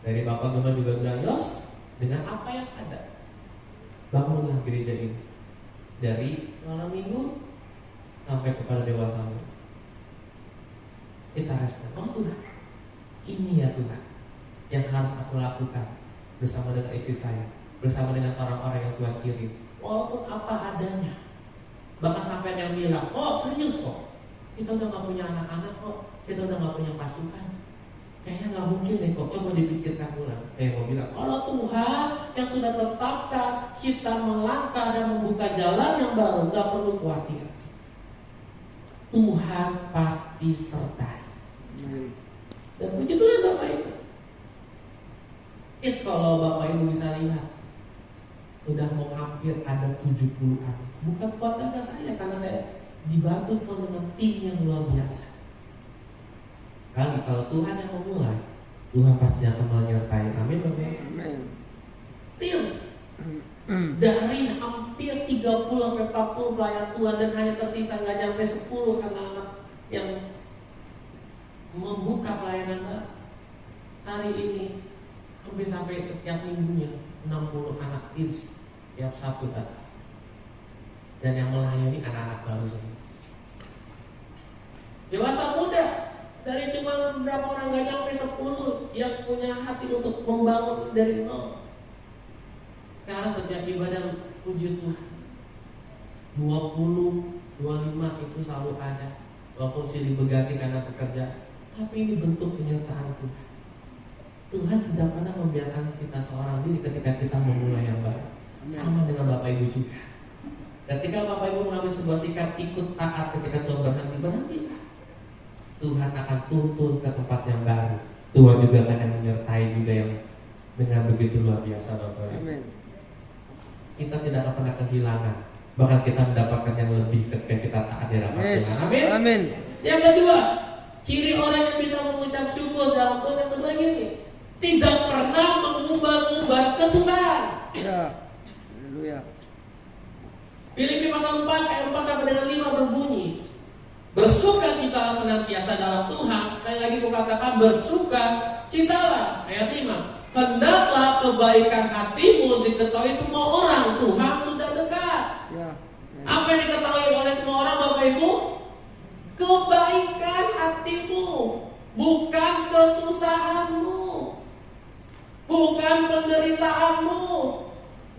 Dari Bapak Gema juga bilang, Yos, dengan apa yang ada, bangunlah gereja ini. Dari malam minggu sampai kepada dewasa muda. Kita respon, Tuhan, ini ya Tuhan yang harus aku lakukan bersama dengan istri saya, bersama dengan orang-orang yang Tuhan kirim, walaupun apa adanya. Bahkan sampai yang bilang, serius kok, kita udah gak punya anak-anak kok, kita udah gak punya pasukan, kayaknya gak mungkin deh kok. Coba dipikirkan ulang. Mau bilang, kalau Tuhan yang sudah tetapkan kita melangkah dan membuka jalan yang baru, gak perlu khawatir, Tuhan pasti sertai. Dan puji Tuhan Bapak Ibu. Kalau Bapak Ibu bisa lihat, udah mau hampir ada 70-an. Bukan buat dagang saya, karena saya dibantu dengan tim yang luar biasa. Kali kalau Tuhan yang memulai, Tuhan pasti akan menyertai. Amin Bapak Ibu. Amin. Tils dari hampir 30-40 pelayan Tuhan, dan hanya tersisa nggak sampai 10 anak-anak yang membuka pelayanan baru. Hari ini hampir sampai setiap minggunya 60 anak Tils tiap Sabtu datang, dan yang melayani anak-anak baru semua. Dewasa muda dari cuma berapa orang, nggak sampai 10 yang punya hati untuk membangun dari nol. Karena setiap ibadah puji Tuhan 20, 25 itu selalu ada, walaupun silih berganti karena pekerjaan. Tapi ini bentuk penyertaan Tuhan. Tuhan tidak pernah membiarkan kita seorang diri ketika kita memulai yang baru. Sama dengan Bapak Ibu juga. Ketika Bapak Ibu mengambil sebuah sikap ikut taat ketika Tuhan berhentilah. Tuhan akan tuntun ke tempat yang baru. Tuhan juga akan menyertai juga yang dengan begitu luar biasa Bapak Ibu. Amin. Kita tidak akan pernah kehilangan, bahkan kita mendapatkan yang lebih ketika kita taat di hadapan Tuhan. Amin. Amin. Yang kedua, ciri orang yang bisa mengucap syukur dalam Tuhan yang kedua gini, tidak pernah mengumbar-umbar kesusahan. Ya. Haleluya. Filipi pasal 4 ayat 4 sampai dengan 5 berbunyi, bersukacitalah senantiasa dalam Tuhan. Sekali lagi kukatakan, bersukacitalah. Ayat 5, hendaklah kebaikan hatimu diketahui semua orang, Tuhan sudah dekat. Ya. Apa yang diketahui oleh semua orang Bapak Ibu? Kebaikan hatimu, bukan kesusahanmu, bukan penderitaanmu,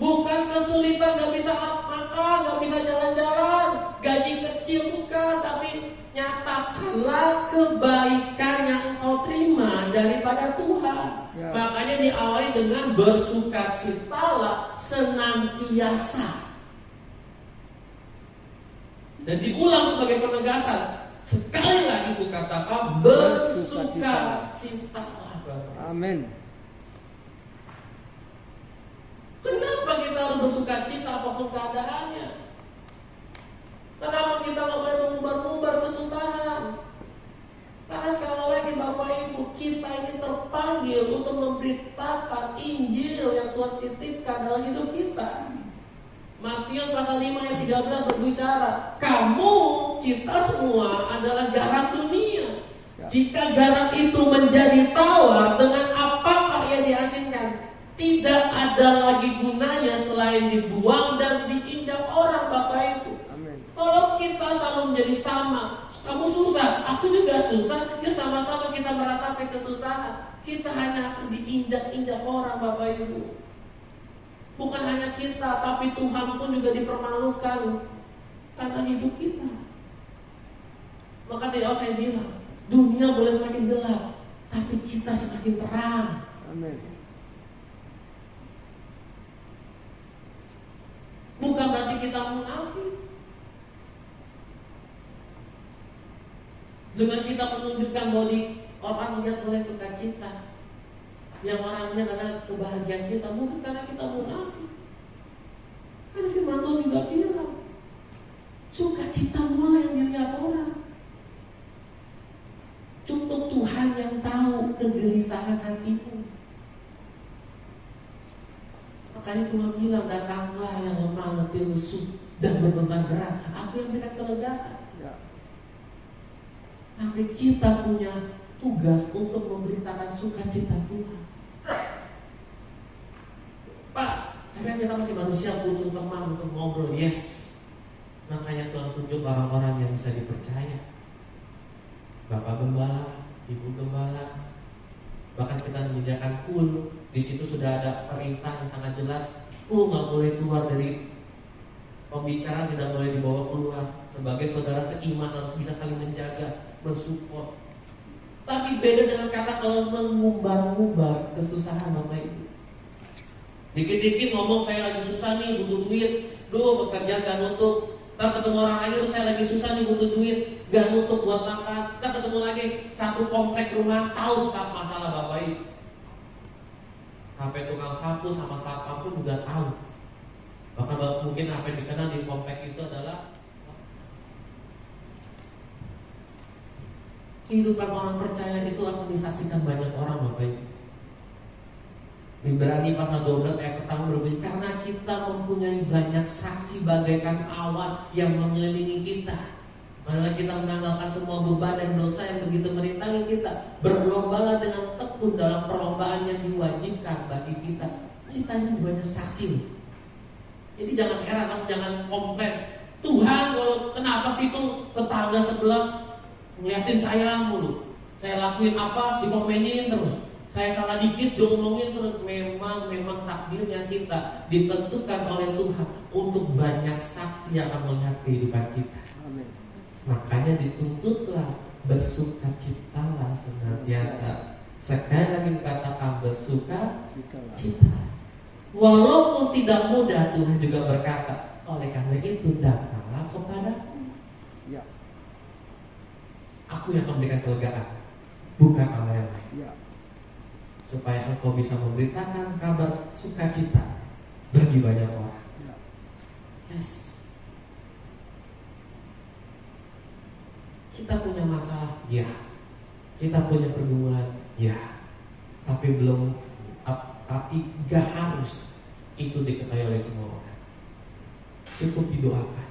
bukan kesulitan, gak bisa makan, gak bisa jalan-jalan, gaji kecil, bukan. Tapi nyatakanlah kebaikan yang engkau terima daripada Tuhan. Ya. Makanya diawali dengan bersukacitalah senantiasa. Dan diulang sebagai penegasan. Sekali lagi kukatakan, bersukacitalah. Amin. Kenapa kita harus bersukacita apapun keadaannya? Kenapa kita nggak boleh mengumbar-umbar kesusahan? Karena sekali lagi Bapak Ibu, kita ini terpanggil untuk memberitakan Injil yang Tuhan titipkan dalam hidup kita. Matius pasal 5 ayat 13 berbicara, kamu, kita semua adalah garam dunia. Jika garam itu menjadi tawar, dengan apakah ia diasinkan? Tidak ada lagi gunanya selain dibuang dan diinjak orang Bapak Ibu. Amin. Kalau kita selalu menjadi sama, kamu susah, aku juga susah, ya sama-sama kita meratapi kesusahan. Kita hanya akan diinjak-injak orang Bapak Ibu. Bukan hanya kita, tapi Tuhan pun juga dipermalukan karena hidup kita. Maka tidak saya bilang, dunia boleh semakin gelap, tapi kita semakin terang. Amin. Bukan berarti kita munafik. Dengan kita menunjukkan bahwa di orang lihat oleh sukacita. Yang orang lihat adalah kebahagiaan kita, bukan karena kita munafik. Kan firman Tuhan juga bilang, sukacita mulai yang dilihat orang. Cukup Tuhan yang tahu kegelisahan hatimu. Makanya Tuhan bilang, datanglah yang lemah, letih, lesu, dan berbeban berat, aku yang berikan kelegaan. Ya. Tapi kita punya tugas untuk memberitakan sukacita Tuhan. Pak, tapi kita masih manusia, butuh teman untuk ngobrol. Yes. Makanya Tuhan tunjuk orang-orang yang bisa dipercaya. Bapak gembala, ibu gembala. Bahkan kita menyediakan kul. Di situ sudah ada perintah yang sangat jelas. Kul nggak boleh keluar dari pembicaraan, tidak boleh dibawa keluar. Sebagai saudara seiman harus bisa saling menjaga, mensupport. Tapi beda dengan kata kalau mengumbar-ngumbar kesusahan Bapak Ibu. Dikit-dikit ngomong saya lagi susah nih, butuh duit. Bekerja gak nutup. Ntar ketemu orang lagi, saya lagi susah nih, butuh duit, gak nutup buat makan. Ntar ketemu lagi, satu komplek rumah, tahu masalah Bapak Ibu. Sampai tukang sapu sama satpam pun juga tahu. Bahkan mungkin apa yang dikenal di komplek itu adalah kehidupan orang percaya itu akan disaksikan banyak orang Bapak Ibu. Ibrani pasal 12 ayat pertama berbunyi, karena kita mempunyai banyak saksi bagaikan awan yang mengelilingi kita. Marilah kita menanggalkan semua beban dan dosa yang begitu merintangi kita, berlombalah dengan tekun dalam perlombaan yang diwajibkan bagi kita. Kita ini banyak saksi loh. Jadi jangan heran, kamu jangan komplain. Tuhan, kalau kenapa sih tuh tetangga sebelah ngeliatin saya mulu? Saya lakuin apa dikomenin terus. Saya salah dikit diomongin terus. Memang takdirnya kita ditentukan oleh Tuhan untuk banyak saksi yang akan melihat kehidupan kita. Amin. Makanya dituntutlah bersukacitalah senantiasa. Sekali lagi katakan bersukacita. Walaupun tidak mudah, Tuhan juga berkata, oleh karena itu datanglah kepadaku. Ya. Aku yang akan memberikan kelegaan, bukan Allah yang lain. Ya. Supaya engkau bisa memberitakan kabar sukacita bagi banyak orang. Ya. Yes. Kita punya masalah, ya. Kita punya pergumulan, ya. Tapi gak harus itu diketahui oleh semua orang. Cukup didoakan,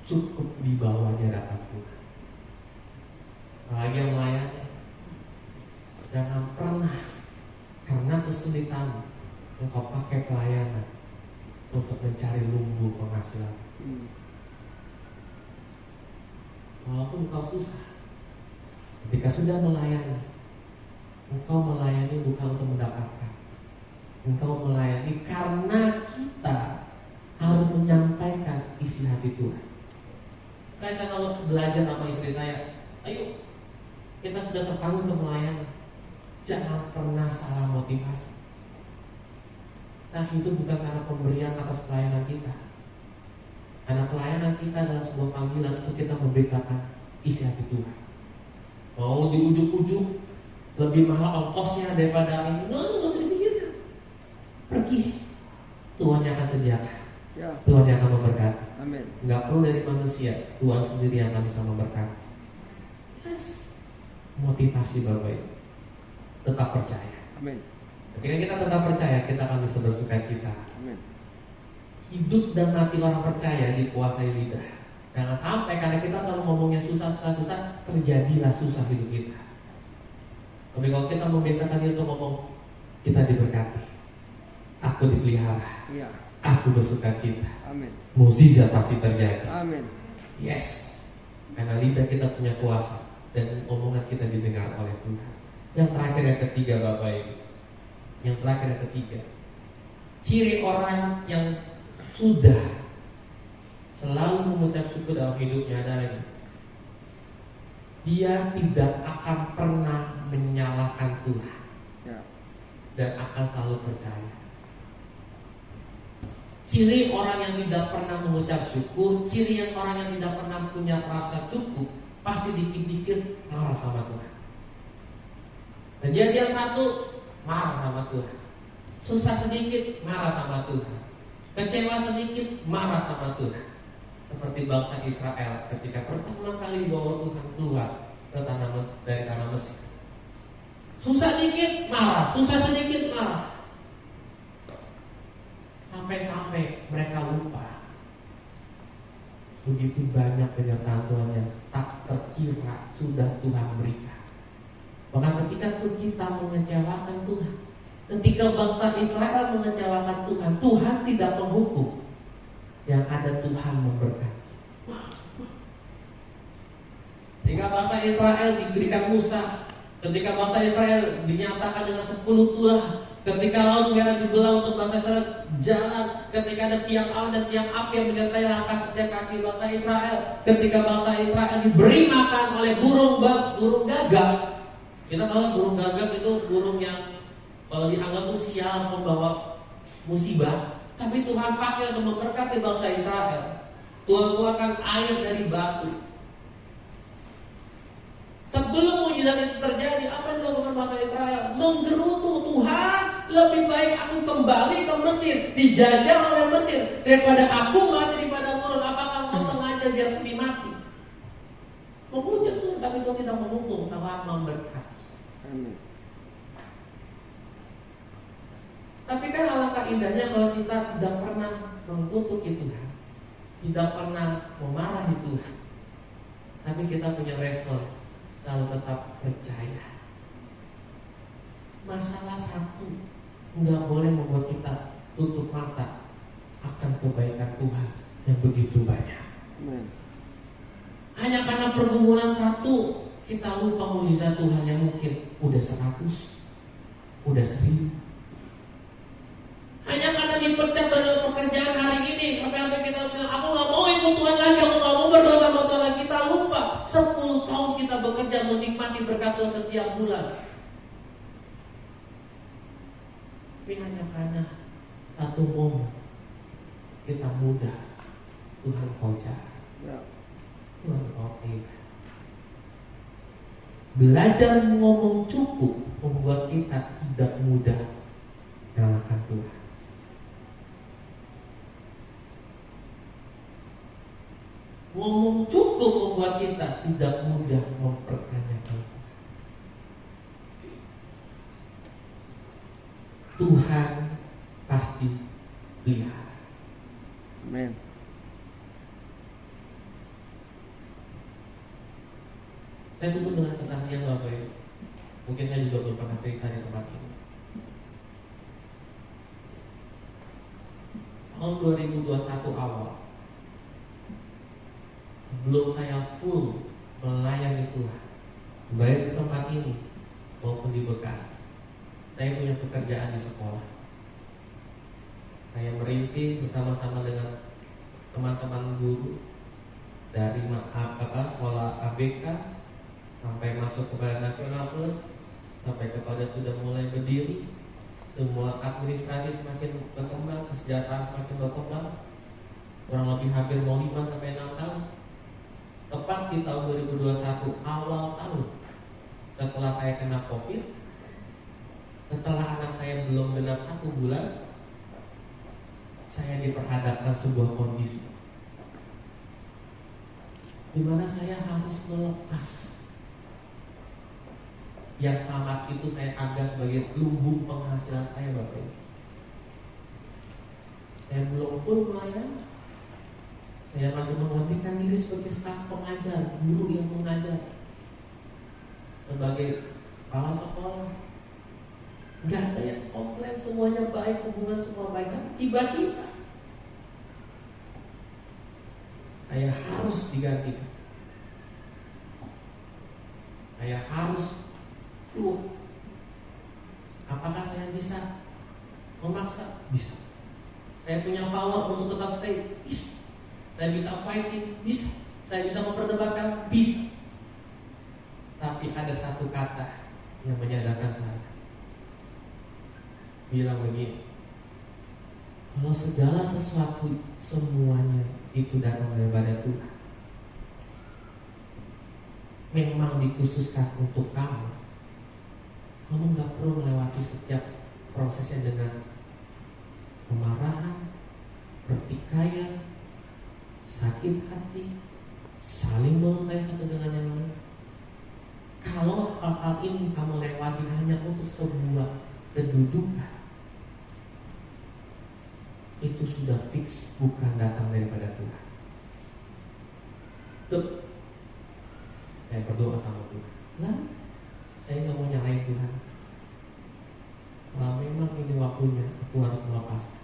cukup dibawa di hadapan Tuhan. Apalagi yang melayani, jangan pernah karena kesulitan engkau pakai pelayanan untuk mencari lumbu penghasilan. Walaupun engkau susah, ketika sudah melayani, engkau melayani bukan untuk mendapatkan. Engkau melayani karena kita harus menyampaikan isi hati Tuhan. Saya kalau belajar sama istri saya, ayo kita sudah terpanggil ke melayani, jangan pernah salah motivasi. Nah, itu bukan karena pemberian atas pelayanan kita. Karena pelayanan kita adalah sebuah panggilan untuk kita memberitakan isi hati Tuhan. Mau di ujung-ujung lebih mahal ongkosnya daripada ini, nggak usah dipikirkan. Pergi, Tuhan yang akan sediakan. Ya. Tuhan yang akan memberkati. Amin. Nggak perlu dari manusia, Tuhan sendiri yang akan bisa memberkati. Yes. Motivasi Bapak Ibu, tetap percaya. Amin. Ketika kita tetap percaya, kita akan bisa bersukacita. Amin. Hidup dan mati orang percaya dikuasai lidah. Jangan sampai karena kita selalu ngomongnya susah, terjadilah susah hidup kita. Tapi kalau kita membiasakan diri untuk ngomong, kita diberkati, aku dipelihara, Iya. aku bersukacita, Amin. mukjizat pasti terjadi. Amin. Yes, karena lidah kita punya kuasa dan omongan kita didengar oleh Tuhan. Yang terakhir, yang ketiga Bapak Ibu, yang terakhir, yang ketiga, ciri orang yang sudah selalu mengucap syukur dalam hidupnya adalah ini: dia tidak akan pernah menyalahkan Tuhan, Ya. dan akan selalu percaya. Ciri orang yang tidak pernah mengucap syukur, ciri yang orang yang tidak pernah punya rasa cukup, pasti dikit-dikit marah sama Tuhan. Kejadian 1, marah sama Tuhan. Susah sedikit, marah sama Tuhan. Kecewa sedikit, marah sama Tuhan. Seperti bangsa Israel ketika pertama kali bawa Tuhan keluar dari tanah Mesir. Susah sedikit, marah. Susah sedikit, marah. Sampai-sampai mereka lupa begitu banyak penyertaan Tuhan yang tak terkira sudah Tuhan berikan. Bahkan ketika kita mengecewakan Tuhan, ketika bangsa Israel mengecewakan Tuhan, Tuhan tidak menghukum. Yang ada Tuhan memberkati. Ketika bangsa Israel diberikan Musa, ketika bangsa Israel dinyatakan dengan 10 tulah, ketika laut merah dibelah untuk bangsa Israel jalan, ketika ada tiang awan dan tiang api yang menyertai langkah setiap kaki bangsa Israel, ketika bangsa Israel diberi makan oleh burung gagak. Kita tahu burung gagak itu burung yang kalau dianggap itu sial, membawa musibah. Tapi Tuhan pakai untuk memberkati bangsa Israel. Tuhan keluarkan air dari batu. Sebelum mujizat itu terjadi, apa yang dilakukan bangsa Israel? Menggerutu, Tuhan, lebih baik aku kembali ke Mesir, dijajah oleh Mesir, daripada aku mati di padang gurun. Apakah kau sengaja biar kami mati? Memuja Tuhan, tapi Tuhan tidak menghukum, Tuhan memberkati. Amin. Tapi kan alangkah indahnya kalau kita tidak pernah mengutuki Tuhan, tidak pernah memarahi Tuhan, tapi kita punya respon selalu tetap percaya. Masalah satu, nggak boleh membuat kita tutup mata akan kebaikan Tuhan yang begitu banyak. Amin. Hanya karena pergumulan satu, kita lupa mujizat Tuhan yang mungkin udah 100, udah 1000. Hanya karena dipecat dari pekerjaan hari ini, sampai kita bilang, aku gak mau ikut Tuhan lagi, aku gak mau berdoa sama Tuhan lagi. Kita lupa 10 tahun kita bekerja menikmati berkat Tuhan setiap bulan. Tapi hanya karena satu momen kita mudah, Tuhan kau jahat, Tuhan kau tega. Belajar ngomong cukup membuat kita tidak mudah menyalahkan Tuhan. Ngomong cukup membuat kita tidak mudah mempertanyakan. Tuhan pasti lihat. Amin. Saya tutup dengan kesaksian Bapak Ibu. Mungkin saya juga belum pernah cerita di tempat ini. Tahun 2021 awal, sebelum saya full melayani Tuhan, baik di tempat ini maupun di Bekasi, saya punya pekerjaan di sekolah. Saya merintis bersama-sama dengan teman-teman guru dari sekolah ABK sampai masuk kepada Nasional Plus, sampai kepada sudah mulai berdiri. Semua administrasi semakin berkembang, kesejahteraan semakin berkembang. Kurang lebih hampir mau 5 sampai 6 tahun. Tepat di tahun 2021 awal tahun, setelah saya kena COVID, setelah anak saya belum genap 1 bulan, saya diperhadapkan sebuah kondisi di mana saya harus melepas yang saat itu saya anggap sebagai lumbung penghasilan saya, Bapak Ibu. Saya belum full melayani. Saya masih menghentikan diri sebagai staf pengajar, guru yang mengajar, sebagai kepala sekolah. Gak ada yang komplain, semuanya baik, hubungan semua baik. Tapi tiba-tiba saya harus digantikan. Saya harus keluar. Apakah saya bisa memaksa? Bisa. Saya punya power untuk tetap stay? Bisa. Saya bisa fighting? Bisa. Saya bisa memperdebatkan? Bisa. Tapi ada satu kata yang menyadarkan saya. Bilang begini, kalau segala sesuatu semuanya itu datang daripada Tuhan, memang dikhususkan untuk kamu, Kamu gak perlu melewati setiap prosesnya dengan kemarahan, pertikaian, sakit hati, saling melukai satu dengan yang lain. Kalau hal-hal ini kamu lewati hanya untuk sebuah kedudukan, itu sudah fix bukan datang daripada Tuhan. Saya berdoa sama Tuhan. Nah, saya nggak mau nyalain Tuhan. Kalau memang ini waktunya, aku harus melepaskan.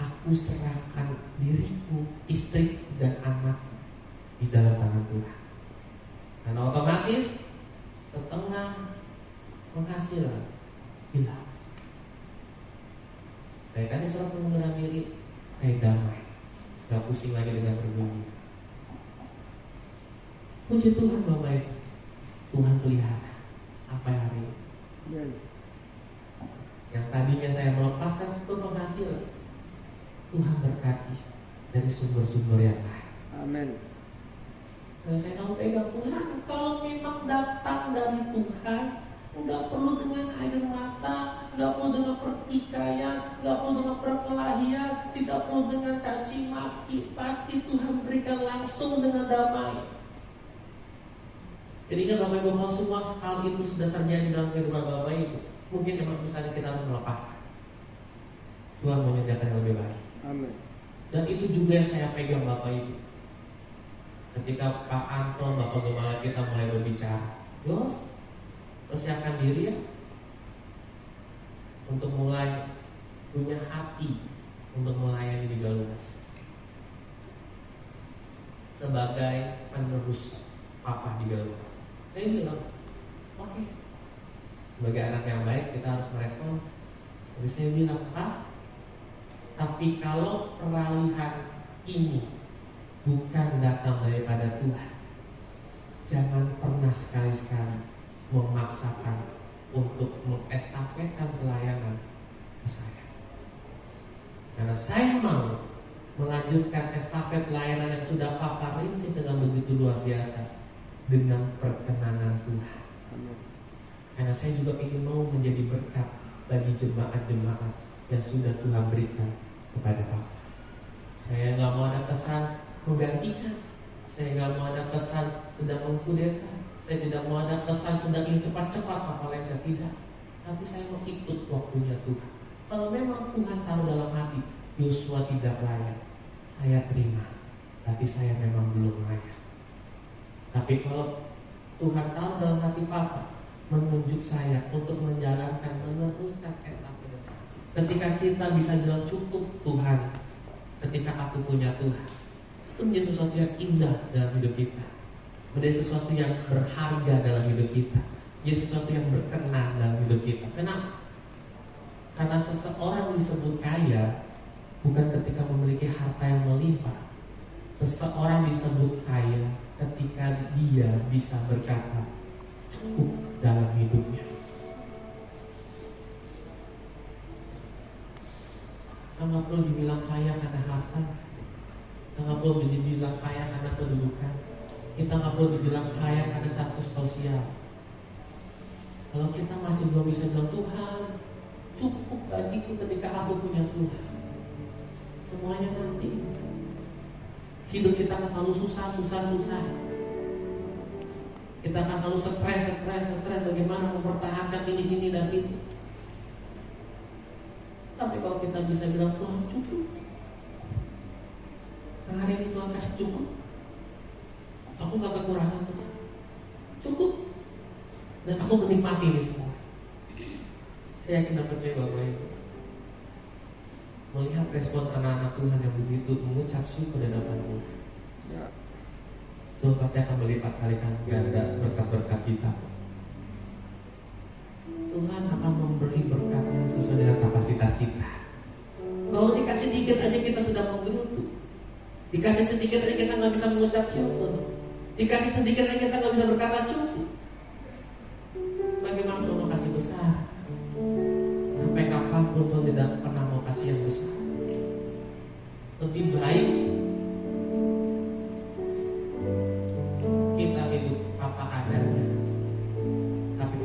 Aku serahkan diriku, istri dan anak di dalam tangan Tuhan. Dan otomatis setengah penghasilan hilang. Saya tadi surat pengunduran diri, saya damai, gak pusing lagi dengan berbunyi. Puji Tuhan Bapak Ibu, Tuhan pelihara sampai hari ini. Yang tadinya saya melepaskan sumber penghasilan, Tuhan berkati dari sumber-sumber yang lain. Amin. Dan saya tahu pegang Tuhan, kalau memang datang dari Tuhan, nggak perlu dengan air mata, nggak perlu dengan pertikaian, nggak perlu dengan perkelahian, tidak perlu dengan caci maki, pasti Tuhan berikan langsung dengan damai. Jadi ingat Bapak Ibu, kalau semua hal itu sudah terjadi dalam kehidupan Bapak Ibu, mungkin memang misalnya kita harus melepaskan. Tuhan mau menyediakan yang lebih baik. Amin. Dan itu juga yang saya pegang Bapak Ibu. Ketika Pak Anton, Bapak Gembala kita mulai berbicara, Yos, persiapkan diri ya untuk mulai punya hati untuk melayani di Galumas sebagai penerus Papa di Galumas. Saya bilang, oke. Sebagai anak yang baik kita harus merespon. Tapi saya bilang, Pak, tapi kalau peralihan ini bukan datang daripada Tuhan, jangan pernah sekali-sekali memaksakan untuk mengestafetkan pelayanan ke saya. Karena saya mau melanjutkan estafet pelayanan yang sudah Papa rintis dengan begitu luar biasa dengan perkenanan Tuhan. Karena saya juga ingin mau menjadi berkat bagi jemaat-jemaat yang sudah Tuhan berikan kepada Papa. Saya nggak mau ada kesan menggantikan, saya nggak mau ada kesan sedang mengkudeta, saya tidak mau ada kesan sedang ingin cepat-cepat apalagi saya tidak. Tapi saya mau ikut waktunya Tuhan. Kalau memang Tuhan taruh dalam hati Yosua tidak layak, saya terima. Tapi saya memang belum layak. Tapi kalau Tuhan taruh dalam hati Papa menunjuk saya untuk menjalankan, meneruskan estafet, ketika kita bisa bilang cukup Tuhan, ketika aku punya Tuhan, itu menjadi sesuatu yang indah dalam hidup kita, menjadi sesuatu yang berharga dalam hidup kita, menjadi sesuatu yang berkenan dalam hidup kita. Kenapa? Karena seseorang disebut kaya bukan ketika memiliki harta yang melimpah. Seseorang disebut kaya ketika dia bisa berkata cukup dalam hidupnya. Kita nggak perlu dibilang kaya karena harta, kita nggak perlu dibilang kaya karena kedudukan, kita nggak perlu dibilang kaya karena status sosial. Kalau kita masih belum bisa bilang Tuhan cukup bagiku ketika aku punya Tuhan, semuanya nanti hidup kita akan selalu susah. Kita akan selalu stres bagaimana mempertahankan ini dan itu. Tapi kalau kita bisa bilang Tuhan cukup, hari ini Tuhan kasih cukup, aku gak kekurangan Tuhan, cukup, dan aku menikmati ini semua. Saya yakin dan percaya Bapak Ibu, melihat respon anak-anak Tuhan yang begitu mengucap syukur di hadapan Tuhan, Tuhan pasti akan melipat kalikan ganda berkat-berkat kita. Tuhan akan memberi berkatnya sesuai dengan kapasitas kita. Kalau dikasih dikit aja kita sudah menggerutu, dikasih sedikit aja kita nggak bisa mengucap syukur, dikasih sedikit aja kita nggak bisa berkata cukup. Bagaimana Tuhan mau kasih besar? Sampai kapanpun Tuhan tidak pernah mau kasih yang besar. Lebih baik kita hidup apa adanya, tapi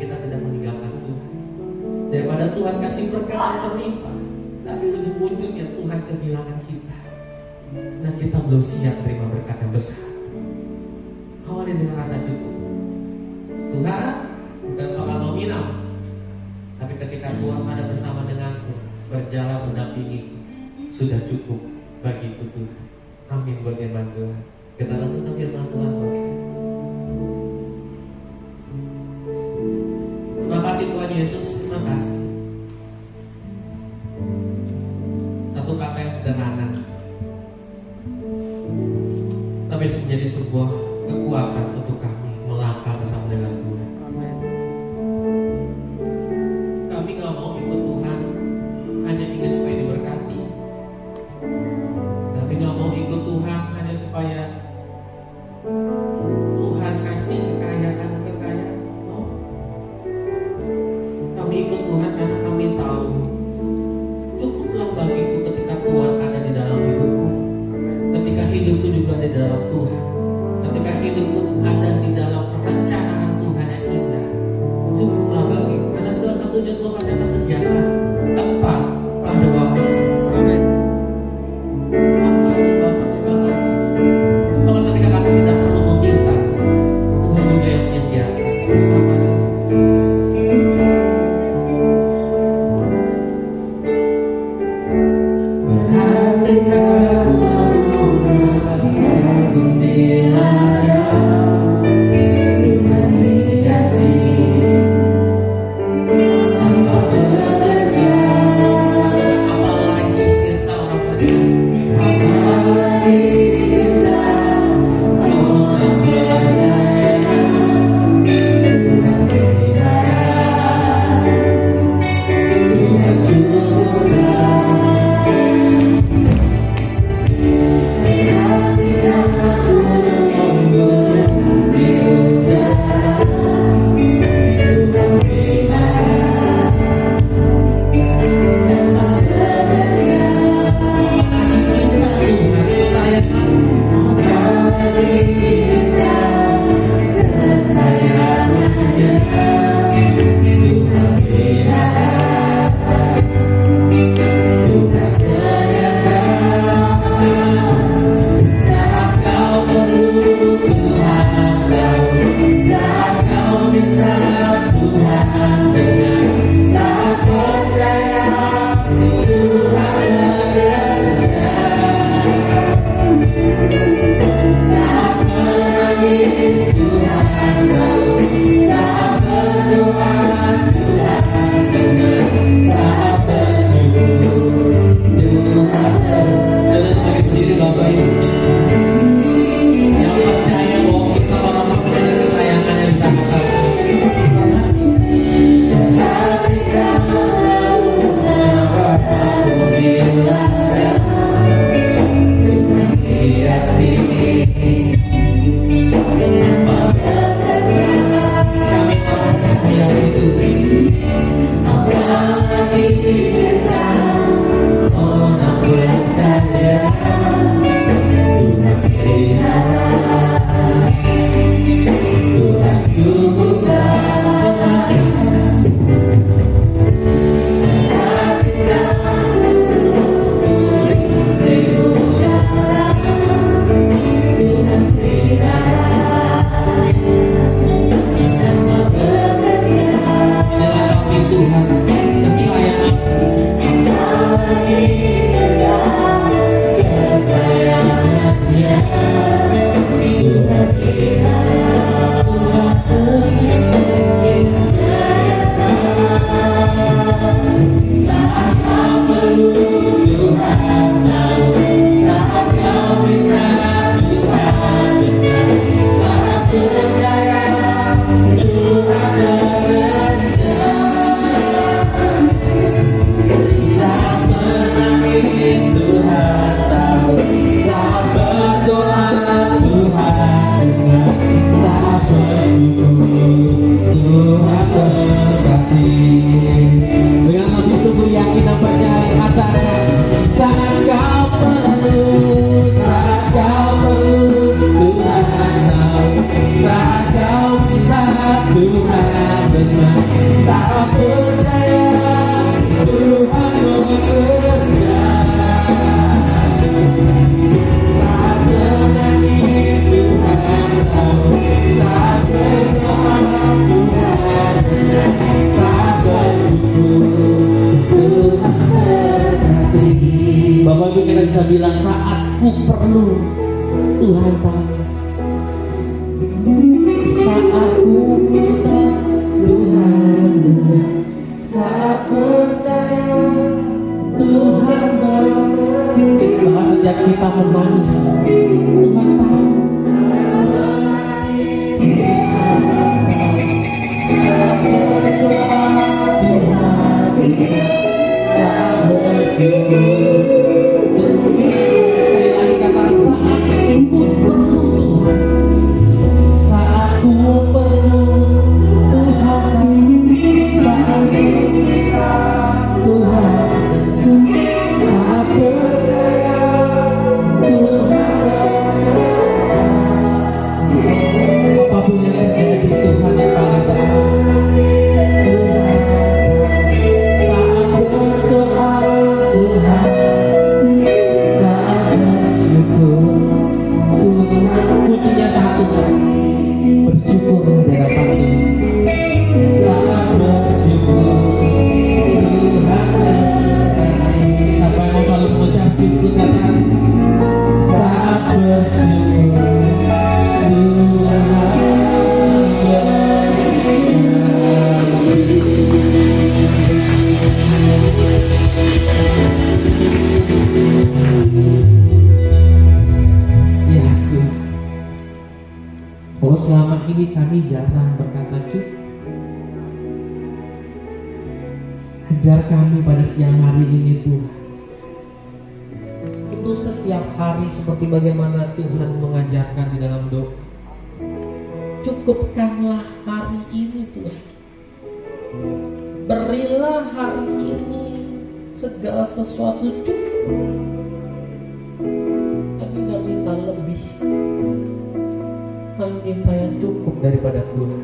Daripada Tuhan kasih berkat yang berlimpah, tapi ujung-ujungnya Tuhan kehilangan kita. Nah, kita belum siap terima berkat yang besar. Awali dengan rasa cukup. Tuhan, bukan soal nominal, tapi ketika Tuhan ada bersama denganku, berjalan mendampingiku, sudah cukup bagiku Tuhan. Amin buat firman Tuhan. Kita renungkan firman Tuhan. Terima kasih Tuhan Yesus, terima kasih. Satu kata yang sederhana, tapi menjadi sebuah kekuatan untuk kami melangkah bersama dengan Tuhan. Amin. Kami gak mau ikut Tuhan hanya ingin supaya diberkati. Kami gak mau ikut Tuhan hanya supaya Tuhan kasih kekayaan. No. Kami ikut Tuhan karena kami tahu cukuplah bagiku ketika Tuhan ada di dalam hidupku, ketika hidupku juga ada di dalam Tuhan, ketika hidupku ada di dalam perencanaan Tuhan yang indah. Cukuplah bagiku, karena segala satunya Tuhan pasti akan sediakan tepat pada waktunya. Amin. Terima kasih Bapak, terima kasih. Bahkan ketika kami tidak perlu meminta, Tuhan juga yang menyediakan. Terima kasih. Tanpa bekerja bisa bilang saat ku perlu, Tuhan tahu. Saat ku minta, Tuhan dengar. Saat percaya, Tuhan mengerti. Bahkan setiap kita menangis, Tuhan tahu. Saat berdoa, Tuhan dengar. Saat bersyukur, sekali lagi kata saat ku perlu Tuhan. Saat ku perlu Tuhan tahu. Saat ku minta, Tuhan dengar. Saat percaya, Tuhan mengerti. Apapun yang terjadi, Tuhan yang paling tahu. Saat berdoa, Tuhan. Saat bersyukur, Tuhan. Kuncinya satu, bersyukur di hadapan Tuhan. Saat bersyukur, Tuhan mengerti. Siapa yang mau selalu mengucap syukur, katakan saat bersyukur, Tuhan Yesus. Kalau selama ini kami jarang berkata cukup, ajar kami pada siang hari ini Tuhan, untuk setiap hari seperti bagaimana Tuhan mengajarkan di dalam doa. Cukupkanlah hari ini Tuhan. Berilah hari ini segala sesuatu cukup. Kami gak minta lebih, kami minta yang cukup daripada Tuhan.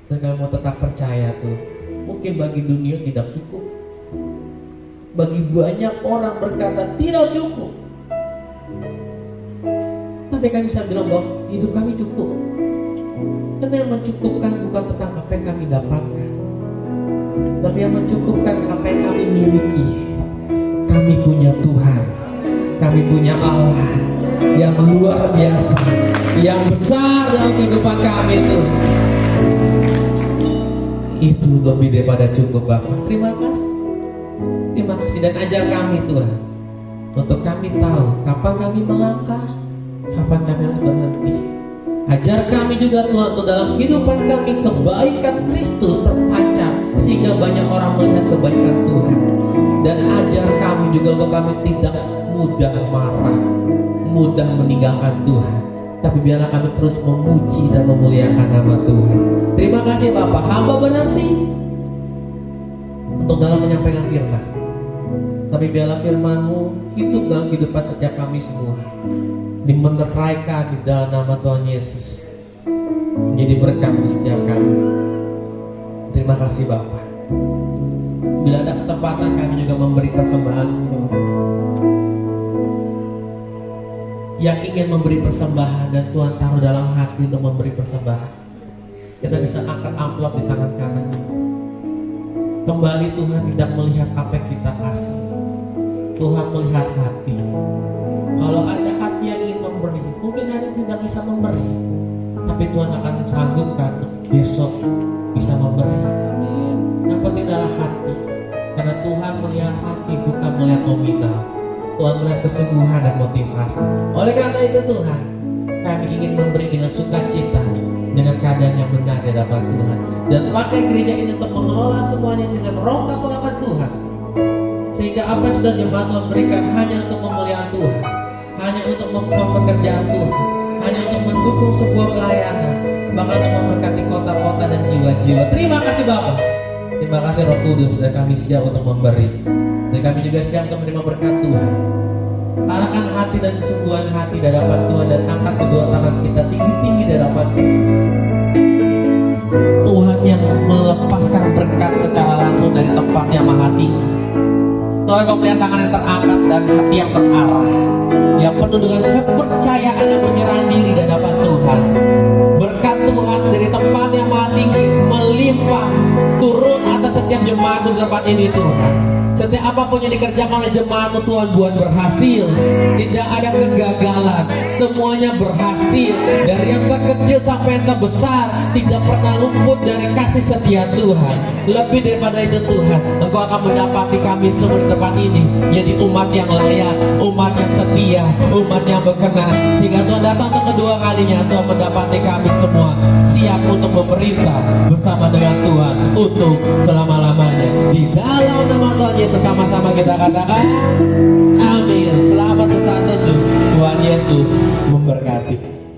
Dan kami mau tetap percaya tuh, mungkin bagi dunia tidak cukup, bagi banyak orang berkata tidak cukup, tapi kami bisa bilang bahwa hidup kami cukup. Karena yang mencukupkan bukan tentang apa yang kami dapatkan, tapi yang mencukupkan apa yang kami miliki. Kami punya Tuhan, kami punya Allah yang luar biasa, yang besar dalam kehidupan kami itu. Itu lebih daripada cukup Bapak. Terima kasih. Terima kasih dan ajar kami Tuhan, untuk kami tahu kapan kami melangkah, kapan kami harus berhenti. Ajar kami juga Tuhan, untuk dalam kehidupan kami kebaikan Kristus terpancar, sehingga banyak orang melihat kebaikan Tuhan. Dan ajar kami juga untuk kami tidak mudah marah, mudah meninggalkan Tuhan, tapi biarlah kami terus memuji dan memuliakan nama Tuhan. Terima kasih Bapak. Hamba berhenti untuk dalam menyampaikan firman, tapi biarlah firman-Mu hidup dalam kehidupan setiap kami semua, dimeneraikan di dalam nama Tuhan Yesus, menjadi berkat setiap kami. Terima kasih Bapak. Bila ada kesempatan kami juga memberi persembahan yang ingin memberi persembahan dan Tuhan taruh dalam hati untuk memberi persembahan, kita bisa angkat amplop di tangan kanan. Kembali Tuhan tidak melihat apa yang kita kasih, Tuhan melihat hati. Kalau ada hati yang ingin memberi, mungkin hari ini tidak bisa memberi, tapi Tuhan akan sanggupkan besok bisa memberi. Yang penting adalah hati, karena Tuhan melihat hati bukan melihat nominal. Tuhan melihat kesungguhan dan motivasi. Oleh karena itu Tuhan, kami ingin memberi dengan sukacita, dengan keadaan yang benar di hadapan Tuhan, dan pakai gereja ini untuk mengelola semuanya dengan roh kepekaan Tuhan, sehingga apa yang sudah jemaat Tuhan berikan hanya untuk memuliakan Tuhan, hanya untuk membuat pekerjaan Tuhan, hanya untuk mendukung sebuah pelayanan, bahkan untuk memberkati kota-kota dan jiwa-jiwa. Terima kasih Bapak. Terima kasih Roh Kudus, dan kami siap untuk memberi, dan kami juga siap untuk menerima berkat Tuhan. Arahkan hati dan kesungguhan hati di hadapan Tuhan, dan angkat kedua tangan kita tinggi-tinggi di hadapan Tuhan yang melepaskan berkat secara langsung dari tempat yang maha tinggi. Tuhan, kau melihat tangan yang terangkat dan hati yang terarah, yang penuh dengan kepercayaan dan penyerahan diri di hadapan Tuhan. Berkat Tuhan dari tempat yang maha tinggi melimpah turun atas setiap jemaat di tempat ini Tuhan. Setiap apapun yang dikerjakan oleh jemaatmu Tuhan buat berhasil. Tidak ada kegagalan, semuanya berhasil. Dari yang terkecil sampai yang terbesar, tidak pernah luput dari kasih setia Tuhan. Lebih daripada itu Tuhan, Engkau akan mendapati kami semua di tempat ini jadi umat yang layak, umat yang setia, umat yang berkenan. Sehingga Tuhan datang untuk kedua kalinya, Tuhan mendapati kami semua siap untuk memerintah bersama dengan Tuhan untuk selama-lamanya. Di dalam nama Tuhan Yesus sama-sama kita katakan amin. Selamat bersatu. Tuhan Yesus memberkati.